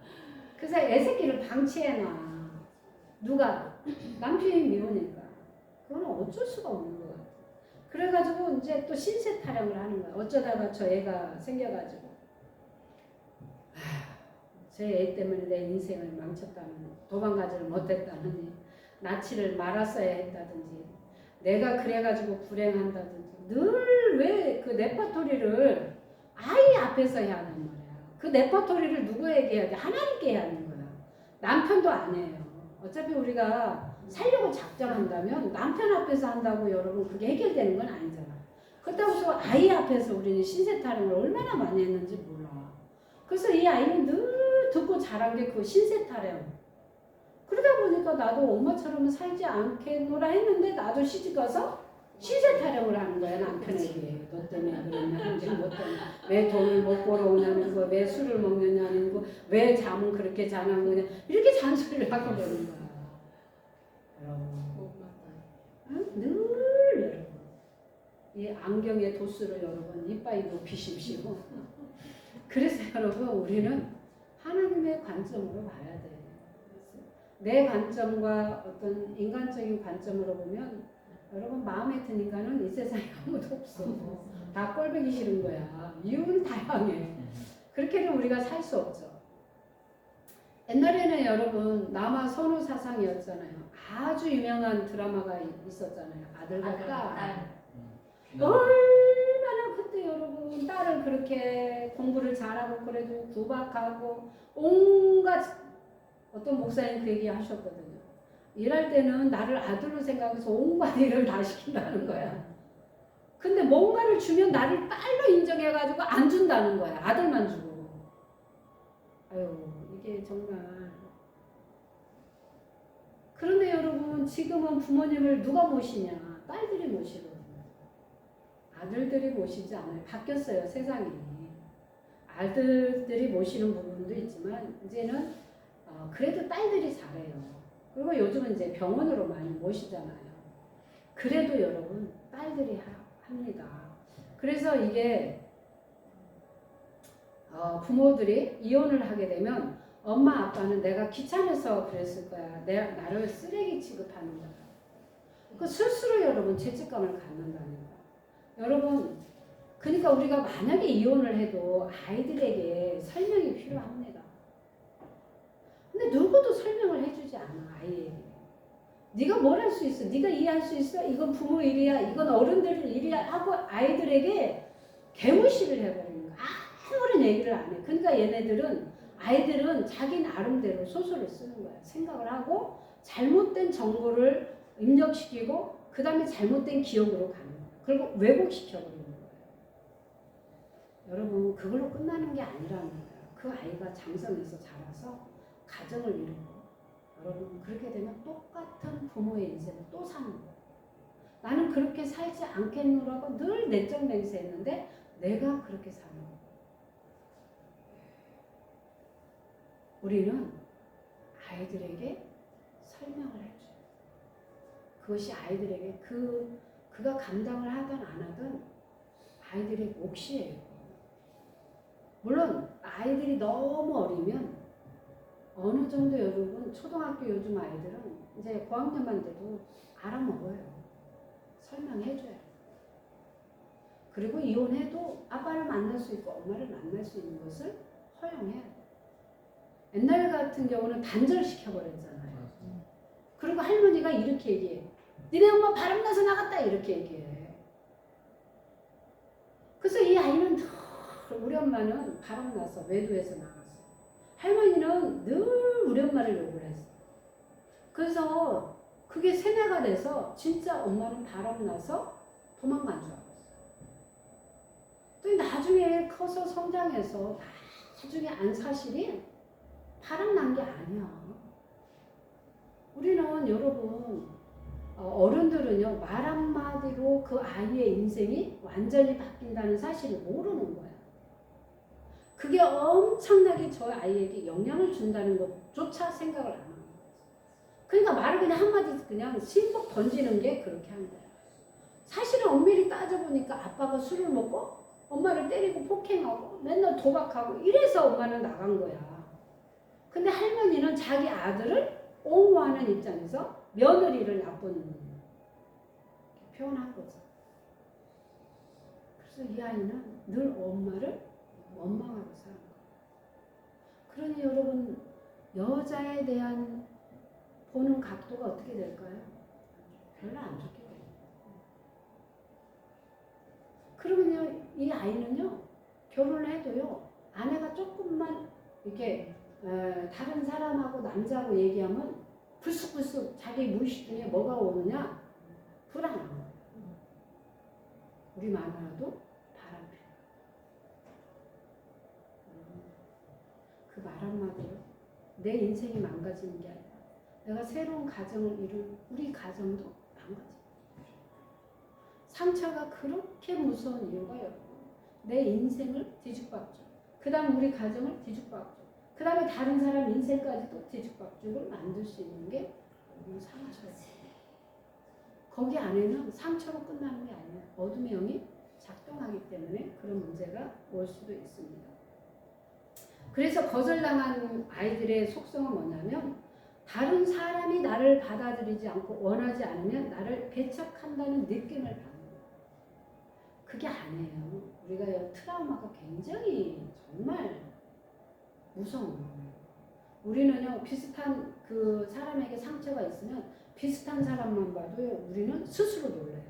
그래서 애새끼를 방치해놔. 누가? 남편이 미우니까. 그건 어쩔 수가 없는 것 같아. 그래가지고 이제 또 신세 타령을 하는 거야. 어쩌다가 저 애가 생겨가지고 제 애 때문에 내 인생을 망쳤다느니 도망가지를 못했다느니 나치를 말았어야 했다든지 내가 그래가지고 불행한다든지 늘 왜 그 레퍼토리를 아이 앞에서 해야 하는 거야. 그 레퍼토리를 누구에게 해야 돼? 하나님께 해야 하는 거야. 남편도 아니에요. 어차피 우리가 살려고 작정한다면 남편 앞에서 한다고 여러분 그게 해결되는 건 아니잖아. 그렇다고 해서 아이 앞에서 우리는 신세 타령을 얼마나 많이 했는지 몰라. 그래서 이 아이는 늘 듣고 자란 게 그 신세 타령. 그러다 보니까 나도 엄마처럼 살지 않겠노라 했는데 나도 시집가서 신세 타령을 하는 거야 남편에게. 너 때문에 그러냐는 거, 뭐 때문에 왜 돈을 못 벌어오냐는 거, 왜 술을 먹느냐는 거, 왜 잠은 그렇게 자는 거냐 이렇게 잔소리를 하고 그러는 거야. 응? 늘 여러분 이 안경의 도수를 여러분 이빨이 높이십시오. 그래서 여러분 우리는 하나님의 관점으로 봐야 돼. 내 관점과 어떤 인간적인 관점으로 보면 여러분 마음에 든 인간은 이 세상에 아무도 없어. 다 꼴보기 싫은 거야. 이유는 다양해. 그렇게는 우리가 살 수 없죠. 옛날에는 여러분 남아 선호 사상이었잖아요. 아주 유명한 드라마가 있었잖아요. 아들과 딸. 얼마나 그때 여러분 딸을 그렇게 공부를 잘하고 그래도 구박하고 온갖 어떤 목사님 그 얘기 하셨거든요. 일할 때는 나를 아들로 생각해서 온갖 일을 다 시킨다는 거야. 근데 뭔가를 주면 나를 딸로 인정해가지고 안 준다는 거야. 아들만 주고. 아유 이게 정말. 그런데 여러분 지금은 부모님을 누가 모시냐? 딸들이 모시거든요. 아들들이 모시지 않아요. 바뀌었어요 세상이. 아들들이 모시는 부분도 있지만 이제는 그래도 딸들이 잘해요. 그리고 요즘은 이제 병원으로 많이 모시잖아요. 그래도 여러분 딸들이 합니다. 그래서 이게 부모들이 이혼을 하게 되면 엄마 아빠는 내가 귀찮아서 그랬을 거야. 나를 쓰레기 취급하는 거야. 그 스스로 여러분 죄책감을 갖는다는 거야. 여러분 그러니까 우리가 만약에 이혼을 해도 아이들에게 설명이 필요합니다. 근데 누구도 설명을 해주지 않아 아이에게. 네가 뭘 할 수 있어? 네가 이해할 수 있어? 이건 부모 일이야. 이건 어른들 일이야 하고 아이들에게 개무시를 해버리는 거야. 아무런 얘기를 안 해. 그러니까 아이들은 자기 나름대로 소설을 쓰는 거야. 생각을 하고 잘못된 정보를 입력시키고 그 다음에 잘못된 기억으로 가는 거야. 그리고 왜곡시켜버리는 거예요. 여러분 그걸로 끝나는 게 아니라는 거예요. 그 아이가 장성해서 자라서 가정을 이루고 여러분 그렇게 되면 똑같은 부모의 인생을 또 사는 거예요. 나는 그렇게 살지 않겠노라고 늘 내적 맹세했는데 내가 그렇게 사는 거예요. 우리는 아이들에게 설명을 해줘요. 그것이 아이들에게 그가 감당을 하든 안 하든 아이들의 몫이에요. 물론 아이들이 너무 어리면 어느 정도 여러분 초등학교 요즘 아이들은 이제 고학년만 돼도 알아먹어요. 설명해줘요. 그리고 이혼해도 아빠를 만날 수 있고 엄마를 만날 수 있는 것을 허용해요. 옛날 같은 경우는 단절시켜버렸잖아요. 그리고 할머니가 이렇게 얘기해. 니네 엄마 바람나서 나갔다 이렇게 얘기해. 그래서 이 아이는 우리 엄마는 바람나서 외도해서 나갔어. 할머니는 늘 우리 엄마를 욕을 했어. 그래서 그게 세뇌가 돼서 진짜 엄마는 바람나서 도망간 줄 알았어. 또 나중에 커서 성장해서 나중에 안 사실이 바람난 게 아니야. 우리는 여러분 어른들은요 말 한마디로 그 아이의 인생이 완전히 바뀐다는 사실을 모르는 거야. 그게 엄청나게 저 아이에게 영향을 준다는 것조차 생각을 안 하는 거야. 그러니까 말을 그냥 한마디 그냥 실컷 던지는 게 그렇게 한 거야. 사실은 엄밀히 따져보니까 아빠가 술을 먹고 엄마를 때리고 폭행하고 맨날 도박하고 이래서 엄마는 나간 거야. 근데 할머니는 자기 아들을 옹호하는 입장에서 며느리를 나쁜 표현한 거죠. 그래서 이 아이는 늘 엄마를 원망하고 사는 거예요. 그러니 여러분 여자에 대한 보는 각도가 어떻게 될까요? 별로 안 좋게 돼요. 그러면요 이 아이는요 결혼을 해도요 아내가 조금만 이렇게 다른 사람하고 남자하고 얘기하면 불쑥불쑥 자기 무의식 중에 뭐가 오느냐? 불안. 우리 마누라도 바람피. 그 말 한마디로 내 인생이 망가지는 게 아니라 내가 새로운 가정을 이룬 우리 가정도 망가져. 상처가 그렇게 무서운 이유가 여러분, 내 인생을 뒤죽박죽, 그 다음 우리 가정을 뒤죽박죽, 그 다음에 다른 사람 인생까지도 뒤죽박죽을 만들 수 있는 게 상처예요. 거기 안에는 상처로 끝나는 게 아니에요. 어둠의 영이 작동하기 때문에 그런 문제가 올 수도 있습니다. 그래서 거절당한 아이들의 속성은 뭐냐면, 다른 사람이 나를 받아들이지 않고 원하지 않으면 나를 배척한다는 느낌을 받는 거예요. 그게 아니에요. 우리가 트라우마가 굉장히 정말 무서운 거예요. 우리는요, 비슷한 그 사람에게 상처가 있으면 비슷한 사람만 봐도 우리는 스스로 놀래요.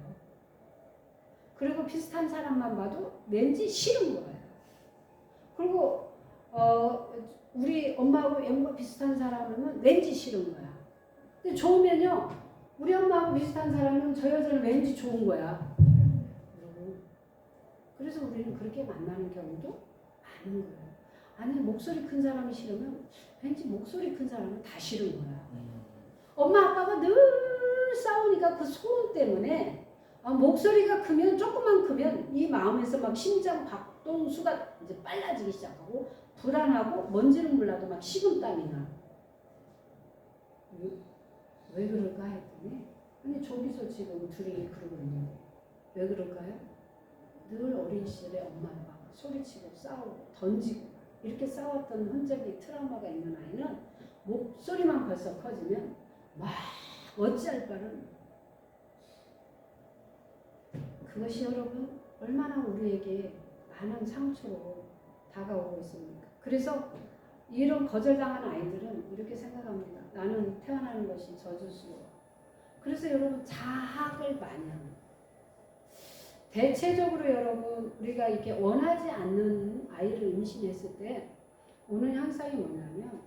그리고 비슷한 사람만 봐도 왠지 싫은 거예요. 그리고 우리 엄마하고 영과 비슷한 사람은 왠지 싫은 거야. 근데 좋으면요, 우리 엄마하고 비슷한 사람은 저 여자는 왠지 좋은 거야. 그래서 우리는 그렇게 만나는 경우도 많은 거예요. 아니, 목소리 큰 사람이 싫으면 왠지 목소리 큰 사람은 다 싫은 거야. 엄마 아빠가 늘 싸우니까 그 소음 때문에 목소리가 크면, 조금만 크면 이 마음에서 막 심장 박동수가 이제 빨라지기 시작하고 불안하고 뭔지는 몰라도 막 식은땀이 나. 왜 그럴까 했더니, 아니 저기서 지금 둘이 그러고 있는데 왜 그럴까요? 늘 어린 시절에 엄마 아빠가 소리치고 싸우고 던지고 이렇게 싸웠던 흔적이, 트라우마가 있는 아이는 목소리만 벌써 커지면 막 어찌할 바는, 그것이 여러분 얼마나 우리에게 많은 상처로 다가오고 있습니까? 그래서 이런 거절당한 아이들은 이렇게 생각합니다. 나는 태어나는 것이 저주스러워. 그래서 여러분 자학을 많이 합니다. 대체적으로 여러분, 우리가 이렇게 원하지 않는 아이를 임신했을 때 오는 현상이 뭐냐면,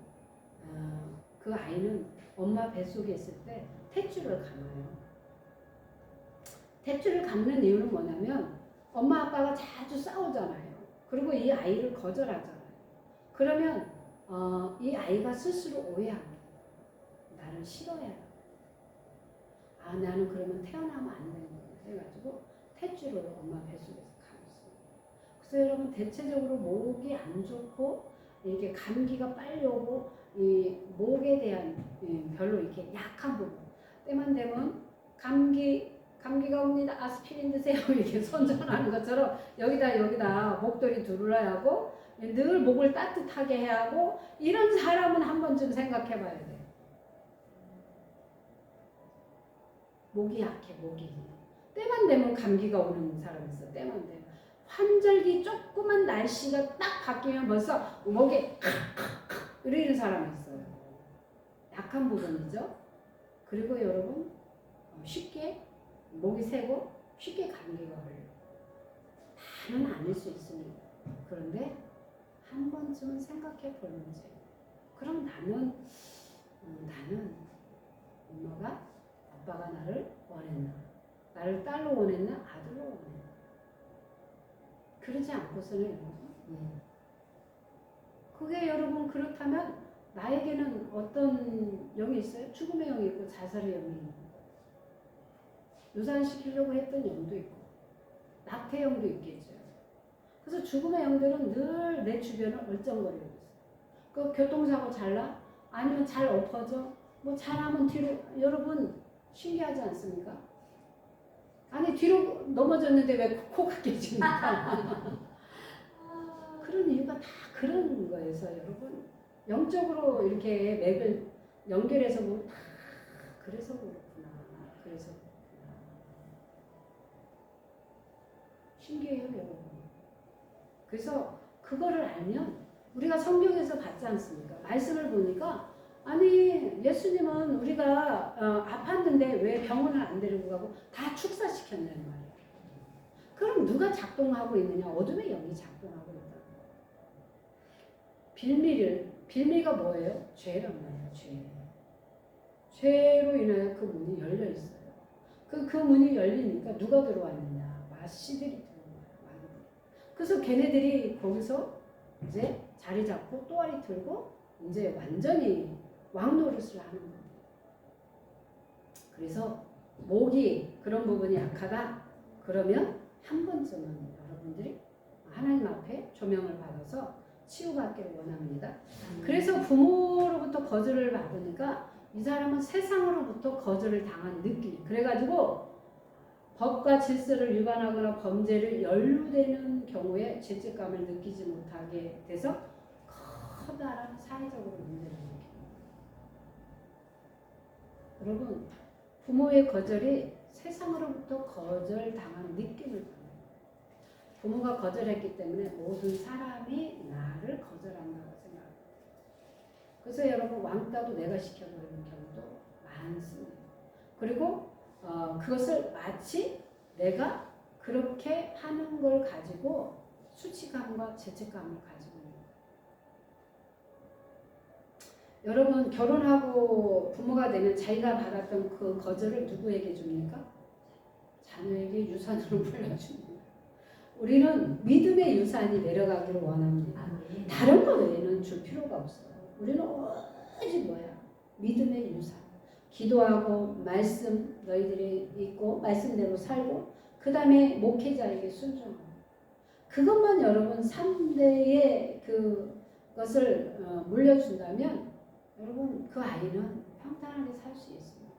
그 아이는 엄마 뱃속에 있을 때 탯줄을 감아요. 탯줄을 감는 이유는 뭐냐면, 엄마 아빠가 자주 싸우잖아요. 그리고 이 아이를 거절하잖아요. 그러면 이 아이가 스스로 오해합니다. 나를 싫어해. 나는 그러면 태어나면 안 되는 거야. 해가지고 탯줄을 엄마 뱃속에서 감았어요. 그래서 여러분, 대체적으로 목이 안 좋고 이렇게 감기가 빨리 오고 이 목에 대한 별로 이렇게 약한 부분, 때만 되면 감기가 옵니다. 아스피린 드세요. 이렇게 선전하는 것처럼 여기다 목도리 두르러야 하고 늘 목을 따뜻하게 해야 하고, 이런 사람은 한 번쯤 생각해 봐야 돼요. 목이 약해, 목이. 때만 되면 감기가 오는 사람 있어. 때만 되면. 환절기 조그만 날씨가 딱 바뀌면 벌써 목에 이러는 사람이 있어요. 약한 부분이죠. 그리고 여러분, 쉽게 목이 새고 쉽게 감기가 걸려요. 다는 아닐 수 있습니다. 그런데 한 번쯤은 생각해 볼 문제예요. 그럼 나는 엄마가, 아빠가 나를 원했나? 나를 딸로 원했나? 아들로 원했나? 그러지 않고서는 여러분, 그게 여러분 그렇다면 나에게는 어떤 영이 있어요? 죽음의 영이 있고 자살의 영이 있는 거예요. 유산시키려고 했던 영도 있고 낙태 영도 있겠죠. 그래서 죽음의 영들은 늘 내 주변을 얼쩡거리고 있어요. 그 교통사고 잘 나? 아니면 잘 엎어져? 뭐 잘하면 뒤로, 여러분 신기하지 않습니까? 아니 뒤로 넘어졌는데 왜 코가 깨집니까? 그런 이유가 다 그런 거에서 여러분, 영적으로 이렇게 맥을 연결해서 보면 다 그래서 그렇구나. 그래서 그렇구나. 신기해요, 여러분. 그래서 그거를 알면, 우리가 성경에서 봤지 않습니까? 말씀을 보니까, 아니 예수님은 우리가 아팠는데 왜 병원을 안 데리고 가고 다 축사시켰냐는 말이에요. 그럼 누가 작동하고 있느냐? 어둠의 영이 작동하고 있다. 빌미가 뭐예요? 죄란 말이에요. 죄로 인하여 그 문이 열려 있어요. 그 문이 열리니까 누가 들어왔느냐? 마씨들이 들어온 거야. 마귀들이. 그래서 걔네들이 거기서 이제 자리 잡고 또아리 들고 이제 완전히 왕 노릇을 하는 거예요. 그래서 목이 그런 부분이 약하다. 그러면 한 번쯤은 여러분들이 하나님 앞에 조명을 받아서 치유받기를 원합니다. 그래서 부모로부터 거절을 받으니까 이 사람은 세상으로부터 거절을 당한 느낌. 그래가지고 법과 질서를 위반하거나 범죄를 연루되는 경우에 죄책감을 느끼지 못하게 돼서 커다란 사회적으로 문제를 일으킵니다. 여러분, 부모의 거절이 세상으로부터 거절당한 느낌을 받아요. 부모가 거절했기 때문에 모든 사람이 나를 거절한다고 생각합니다. 그래서 여러분 왕따도 내가 시켜버리는 경우도 많습니다. 그리고 그것을 마치 내가 그렇게 하는 걸 가지고 수치감과 죄책감을 가지고 있는 거예요. 여러분 결혼하고 부모가 되면 자기가 받았던 그 거절을 누구에게 줍니까? 자녀에게 유산으로 물려줍니다. 우리는 믿음의 유산이 내려가기를 원합니다. 아멘. 다른 거 외에는 줄 필요가 없어요. 우리는 오직 뭐야? 믿음의 유산. 기도하고 말씀 너희들이 있고 말씀대로 살고 그 다음에 목회자에게 순종하고 그것만 여러분 3대의 그것을 물려준다면 여러분 그 아이는 평탄하게 살 수 있습니다.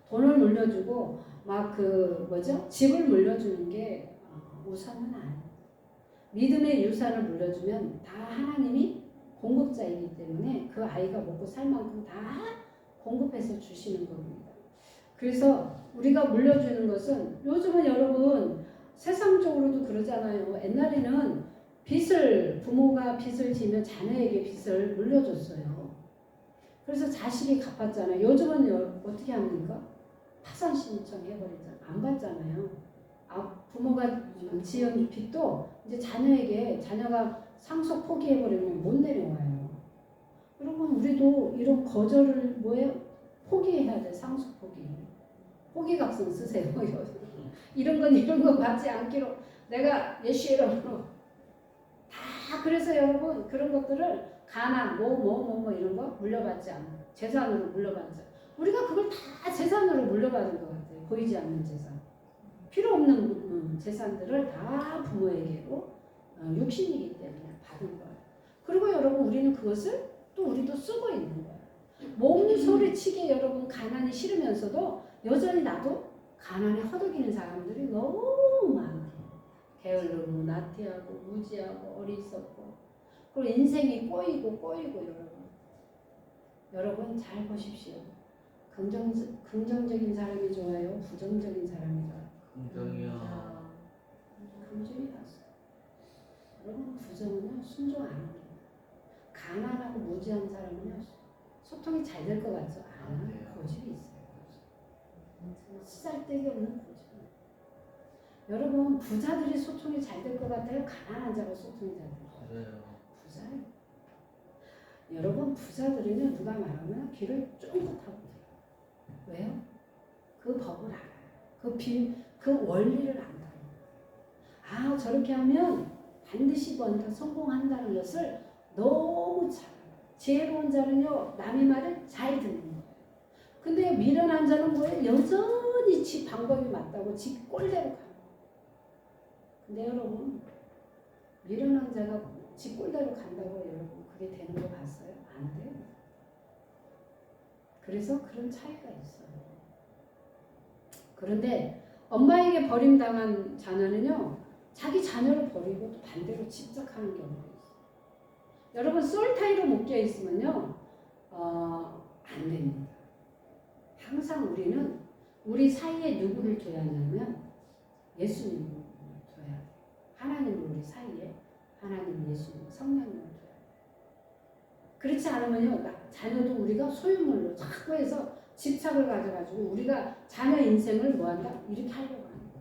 돈을 물려주고 막 집을 물려주는 게 우선은 아니에요. 믿음의 유산을 물려주면 다 하나님이 공급자이기 때문에 그 아이가 먹고 살 만큼 다 공급해서 주시는 겁니다. 그래서 우리가 물려주는 것은 요즘은 여러분 세상적으로도 그러잖아요. 옛날에는 부모가 빚을 지면 자녀에게 빚을 물려줬어요. 그래서 자식이 갚았잖아요. 요즘은 어떻게 합니까? 파산 신청 해버리잖아요. 안 받잖아요. 부모가 지은 빚도 이제 자녀가 상속 포기해버리면 못 내려와요. 여러분 우리도 이런 거절을 포기해야 돼. 상속 포기. 포기각성 쓰세요. 이런 거 받지 않기로 내가 예수 이름으로 다 그래서 여러분 그런 것들을 가난 이런 거 물려받지 않는 재산으로 물려받지 우리가 그걸 다 재산으로 물려받은 것 같아요. 보이지 않는 재산. 필요 없는 재산들을 다 부모에게로 육신이기 때문에 받은 거예요. 그리고 여러분 우리는 그것을 또 우리도 쓰고 있는 거예요. 몸 소리치게 여러분 가난이 싫으면서도 여전히 나도 가난에 허덕이는 사람들이 너무 많아요. 게을르고 나태하고 무지하고 어리석고 그리고 인생이 꼬이고 여러분 잘 보십시오. 긍정적인 사람이 좋아요? 부정적인 사람이 좋아요? 긍정이요. 긍정이 낫어요. 여러분 부정은요 순종 안 합니다. 가난하고 무지한 사람은요 소통이 잘 될 것 같죠? 고집이 있어요. 쓰잘데기 없는 고집. 여러분 부자들이 소통이 잘 될 것 같아요? 가난한 자가 소통이 잘 될 것 같아요? 부자예요. 여러분 부자들은요 누가 말하면 귀를 쫑긋하고 들어요. 왜요? 그 법을 알아요. 그 원리를 안다는 거예요. 저렇게 하면 반드시 뭔가 성공한다는 것을 너무 잘 알아요. 지혜로운 자는요 남의 말을 잘 듣는 거예요. 근데 미련한 자는 뭐예요? 여전히 지 방법이 맞다고 지 꼴대로 가요. 근데 여러분 미련한 자가 지 꼴대로 간다고 여러분 그게 되는 거 봤어요? 안 돼요. 그래서 그런 차이가 있어요. 그런데 엄마에게 버림당한 자녀는요 자기 자녀를 버리고 또 반대로 집착하는 경우가 있어요. 여러분 솔타이로 묶여 있으면요 안 됩니다. 항상 우리는 우리 사이에 누구를 둬야 하냐면 예수님을 둬야 돼요. 하나님을 우리 사이에 하나님 예수님 성령님을 둬야 돼요. 그렇지 않으면요 자녀도 우리가 소유물로 자꾸 해서 집착을 가져가지고 우리가 자녀 인생을 뭐한다? 이렇게 하려고 합니다.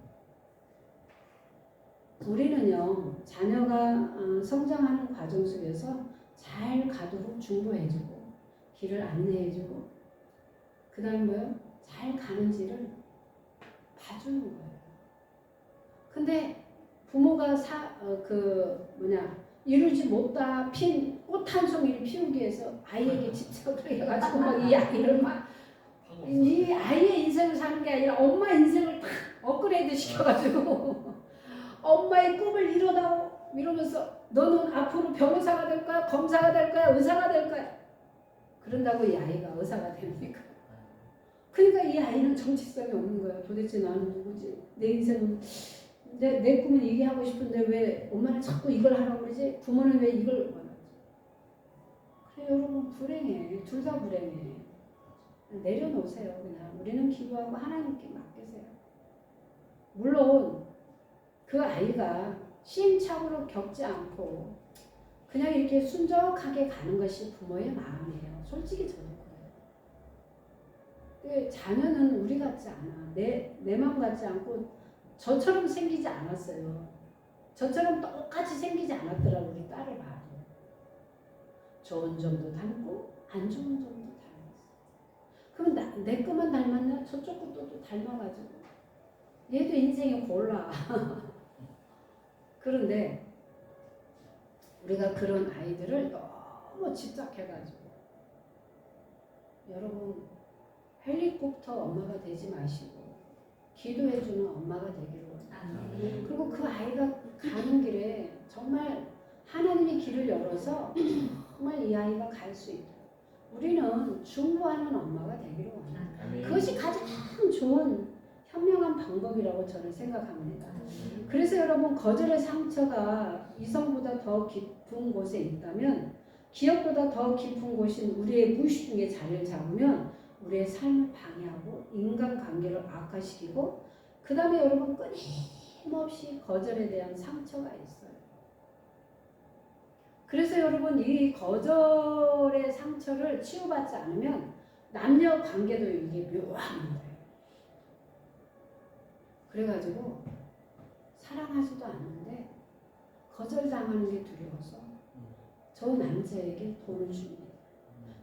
우리는요 자녀가 성장하는 과정 속에서 잘 가도록 중보해주고 길을 안내해주고 그 다음에 뭐요? 잘 가는지를 봐주는 거예요. 근데 부모가 이루지 못다 핀 꽃 한 송이를 피우기 위해서 아이에게 집착을 해가지고 막 이 아이를 막 이 아이의 인생을 사는 게 아니라 엄마 인생을 다 업그레이드 시켜가지고 엄마의 꿈을 이루면서 너는 앞으로 변호사가 될 거야, 검사가 될 거야, 의사가 될 거야. 그런다고 이 아이가 의사가 됩니까? 그러니까 이 아이는 정체성이 없는 거야. 도대체 나는 누구지? 내 인생은 내 꿈은 이게 하고 싶은데 왜 엄마는 자꾸 이걸 하라고 그러지? 부모는 왜 이걸 원하지? 그래 여러분 불행해. 둘 다 불행해. 내려놓으세요. 그냥 우리는 기도하고 하나님께 맡기세요. 물론 그 아이가 시행착오를 겪지 않고 그냥 이렇게 순적하게 가는 것이 부모의 마음이에요. 솔직히 저도 그래요. 자녀는 우리 같지 않아. 내 마음 같지 않고 저처럼 생기지 않았어요. 저처럼 똑같이 생기지 않았더라고. 우리 딸을 봐도. 좋은 점도 닮고 안 좋은 점도 닮았어. 그럼 내 것만 닮았냐? 저쪽 것도 닮아가지고 얘도 인생이 골라. 그런데 우리가 그런 아이들을 너무 집착해가지고 여러분 헬리콥터 엄마가 되지 마시고 기도해주는 엄마가 되기를 원해요. 그리고 그 아이가 가는 길에 정말 하나님이 길을 열어서 정말 이 아이가 갈 수 있도록 우리는 중보하는 엄마가 되기를 원해요. 그것이 가장 좋은 현명한 방법이라고 저는 생각합니다. 그래서 여러분 거절의 상처가 이성보다 더 깊은 곳에 있다면 기억보다 더 깊은 곳인 우리의 무의식 중에 자리를 잡으면 우리의 삶을 방해하고 인간관계를 악화시키고 그 다음에 여러분 끊임없이 거절에 대한 상처가 있어요. 그래서 여러분 이 거절의 상처를 치유받지 않으면 남녀 관계도 이게 묘한 거예요. 그래가지고 사랑하지도 않는데 거절당하는 게 두려워서 저 남자에게 돈을 줍니다.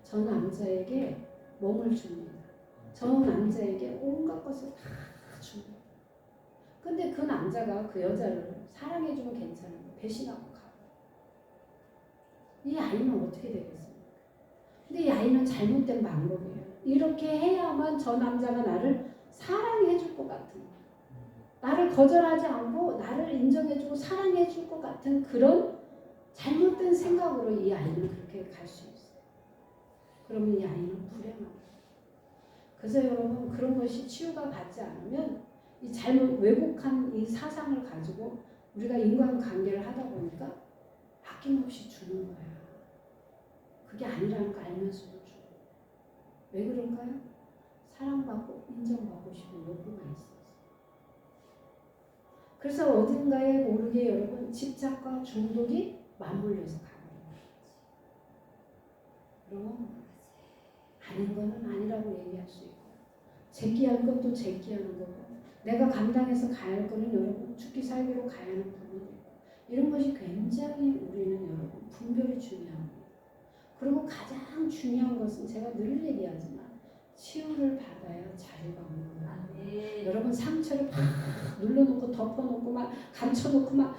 저 남자에게 몸을 줍니다. 저 남자에게 온갖 것을 다 줍니다. 근데 그 남자가 그 여자를 사랑해주면 괜찮은데 배신하고 가요. 이 아이는 어떻게 되겠습니까? 근데 이 아이는 잘못된 방법이에요. 이렇게 해야만 저 남자가 나를 사랑해줄 것 같은 거예요. 나를 거절하지 않고 나를 인정해주고 사랑해줄 것 같은 그런 잘못된 생각으로 이 아이는 그렇게 갈 수 있어요. 그러면 이 아이는 불행합니다. 그래서 여러분 그런 것이 치유가 받지 않으면 이 잘못 왜곡한 이 사상을 가지고 우리가 인간관계를 하다 보니까 아낌없이 주는 거야. 그게 아니라는 거 알면서도 줘. 왜 그럴까요? 사랑받고 인정받고 싶은 욕구가 있어서. 그래서 어딘가에 모르게 여러분 집착과 중독이 맞물려서 가요. 그럼 아닌 거는 아니라고 얘기할 수 있고 제끼할 것도 제끼하는 거고 내가 감당해서 가야 할 거는 여러분 죽기 살기로 가야 하는 부분이 있고 이런 것이 굉장히 우리는 여러분 분별이 중요합니다. 그리고 가장 중요한 것은 제가 늘 얘기하지만 치유를 받아야 자유가 오는 거예요. 네. 여러분 상처를 막 눌러놓고 덮어놓고 막 감춰놓고 막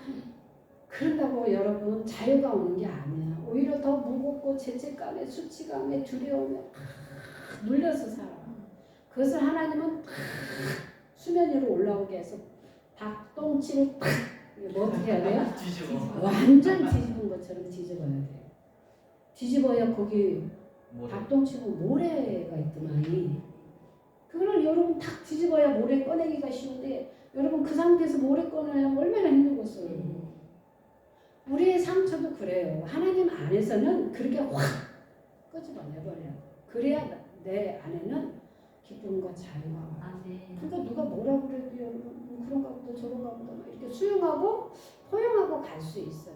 그런다고 여러분 자유가 오는 게 아니야. 오히려 더 무겁고 죄책감에 수치감에 두려움에 물려서 살아. 그것을 하나님은 수면 위로 올라오게 해서 닭똥치를 뭐 어떻게 해야 돼요? 완전 뒤집은 것처럼 뒤집어야 돼요. 뒤집어야 거기 닭똥치고 모래가 있더만이. 그걸 여러분 탁 뒤집어야 모래 꺼내기가 쉬운데 여러분 그 상태에서 모래 꺼내면 얼마나 힘들겠어요. 우리의 상처도 그래요. 하나님 안에서는 그렇게 확 끄집어내버려요. 그래야 내 안에는 기쁨과 자유가 와요. 그러니까 누가 뭐라고 그래도 여러분 그런가 보다 저런가 보다 막 이렇게 수용하고 포용하고 갈 수 있어요.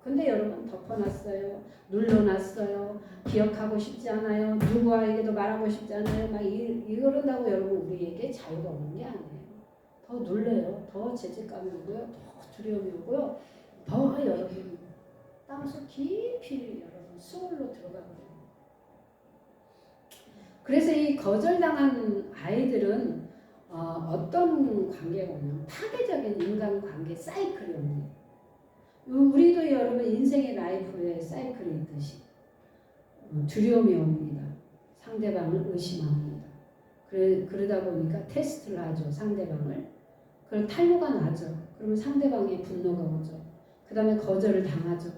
근데 여러분 덮어놨어요. 눌러놨어요. 기억하고 싶지 않아요. 누구에게도 말하고 싶지 않아요. 막 이런다고 여러분 우리에게 자유가 오는 게 아니에요. 더 눌러요. 더 죄책감이 오고요. 더 두려움이 오고요. 더 여러분 땅속 깊이 여러분 수월로 들어가거든요. 그래서 이 거절당한 아이들은 어떤 관계가 오냐면 파괴적인 인간관계 사이클이 옵니다. 우리도 여러분 인생의 라이프에 사이클이 있듯이 두려움이 옵니다. 상대방을 의심합니다. 그러다 보니까 테스트를 하죠. 상대방을. 그럼 탈모가 나죠. 그러면 상대방의 분노가 오죠. 그 다음에 거절을 당하죠.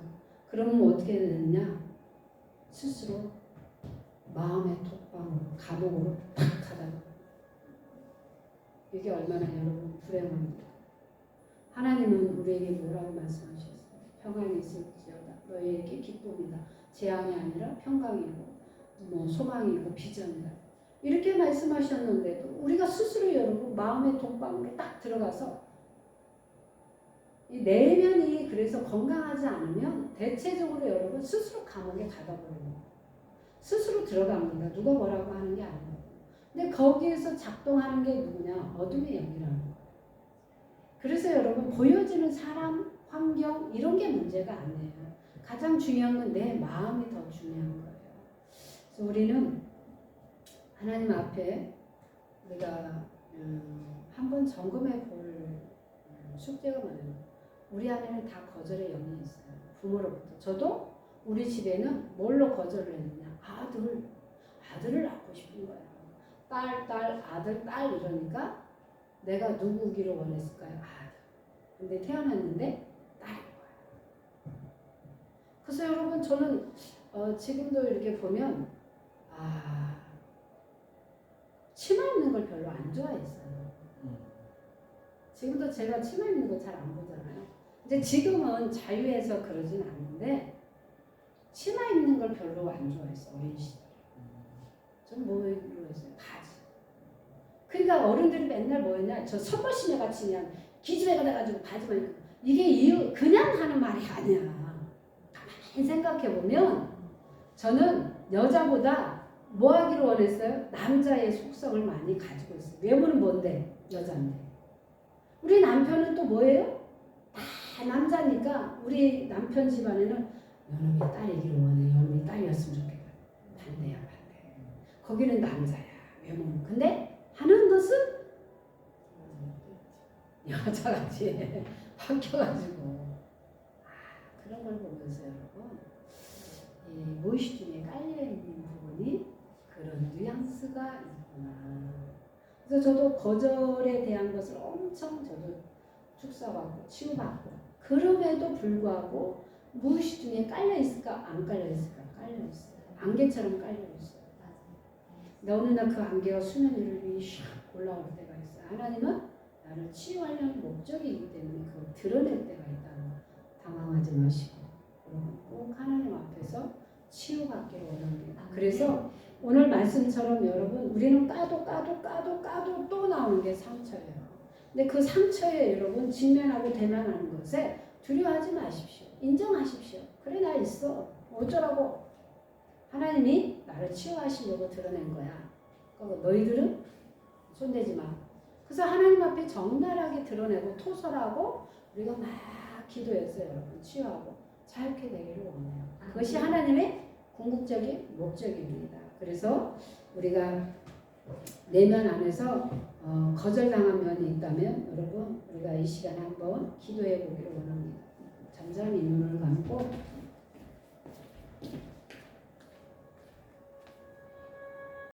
그러면 어떻게 되느냐? 스스로 마음의 톡방으로 감옥으로 탁 하다가 이게 얼마나 여러분 불행합니다. 하나님은 우리에게 뭐라고 말씀하셨어요? 평안이 있을지어다. 너희에게 기쁨이다. 재앙이 아니라 평강이고 소망이고 비전이다. 이렇게 말씀하셨는데도 우리가 스스로 여러분 마음의 독방으로 딱 들어가서 이 내면이 그래서 건강하지 않으면 대체적으로 여러분 스스로 감옥에 가다버립니다. 스스로 들어갑니다. 누가 뭐라고 하는 게 아니에요. 근데 거기에서 작동하는 게 누구냐? 어둠의 영이라는 거예요. 그래서 여러분 보여지는 사람, 환경 이런 게 문제가 아니에요. 가장 중요한 건 내 마음이 더 중요한 거예요. 그래서 우리는 하나님 앞에 우리가 한번 점검해 볼 숙제가 뭐냐면 우리 안에는 다 거절의 영이 있어요. 부모로부터. 저도 우리 집에는 뭘로 거절을 했느냐? 아들을 낳고 싶은 거야. 딸, 아들, 딸 이러니까 내가 누구기를 원했을까요? 아들. 근데 태어났는데 딸인 거야. 그래서 여러분 저는 지금도 이렇게 보면 치마 입는 걸 별로 안 좋아했어요. 지금도 제가 치마 입는 거 잘 안 보잖아요. 근데 지금은 자유해서 그러진 않는데 치마 입는 걸 별로 안 좋아했어. 어린 시절에. 전 뭐로 했어요? 바지. 그러니까 어른들이 맨날 뭐 했냐? 저 선거시내 같이 그냥 기집애가 돼가지고 바지만 입고. 이게 그냥 하는 말이 아니야. 가만히 생각해보면 저는 여자보다 뭐 하기를 원했어요? 남자의 속성을 많이 가지고 있어요. 외모는 뭔데? 여자인데. 우리 남편은 또 뭐예요? 다 남자니까 우리 남편 집안에는 요놈이 딸이기를 원해. 요놈이 딸이었으면 좋겠다. 반대야 반대. 거기는 남자야. 외모는. 근데 하는 것은 여자같이 바뀌어가지고 그런 걸 보면서 여러분 이 무의식 중에 깔려있는 부분이 그런 뉘앙스가 있구나. 그래서 저도 거절에 대한 것을 엄청 저도 축사받고 치유받고 그럼에도 불구하고 무의식 중에 깔려있을까 안 깔려있을까? 깔려있어요. 안개처럼 깔려있어요. 근데 어느 날 그 안개가 수면 위를 샥 올라올 때가 있어요. 하나님은 나를 치유하려는 목적이기 때문에 그걸 드러낼 때가 있다는 거 당황하지 마시고 여러분 꼭 하나님 앞에서 치유받기를 원합니다. 그래서 오늘 말씀처럼 여러분 우리는 까도 또 나오는 게 상처예요. 근데 그 상처에 여러분 직면하고 대면하는 것에 두려워하지 마십시오. 인정하십시오. 그래 나 있어. 어쩌라고. 하나님이 나를 치유하시려고 드러낸 거야. 너희들은 손대지 마. 그래서 하나님 앞에 정갈하게 드러내고 토설하고 우리가 막 기도했어요. 여러분 치유하고 자유케 되기를 원해요. 그것이 하나님의 궁극적인 목적입니다. 그래서 우리가 내면 안에서 거절당한 면이 있다면 여러분 우리가 이 시간에 한번 기도해 보기를 원합니다. 잠잠히 눈을 감고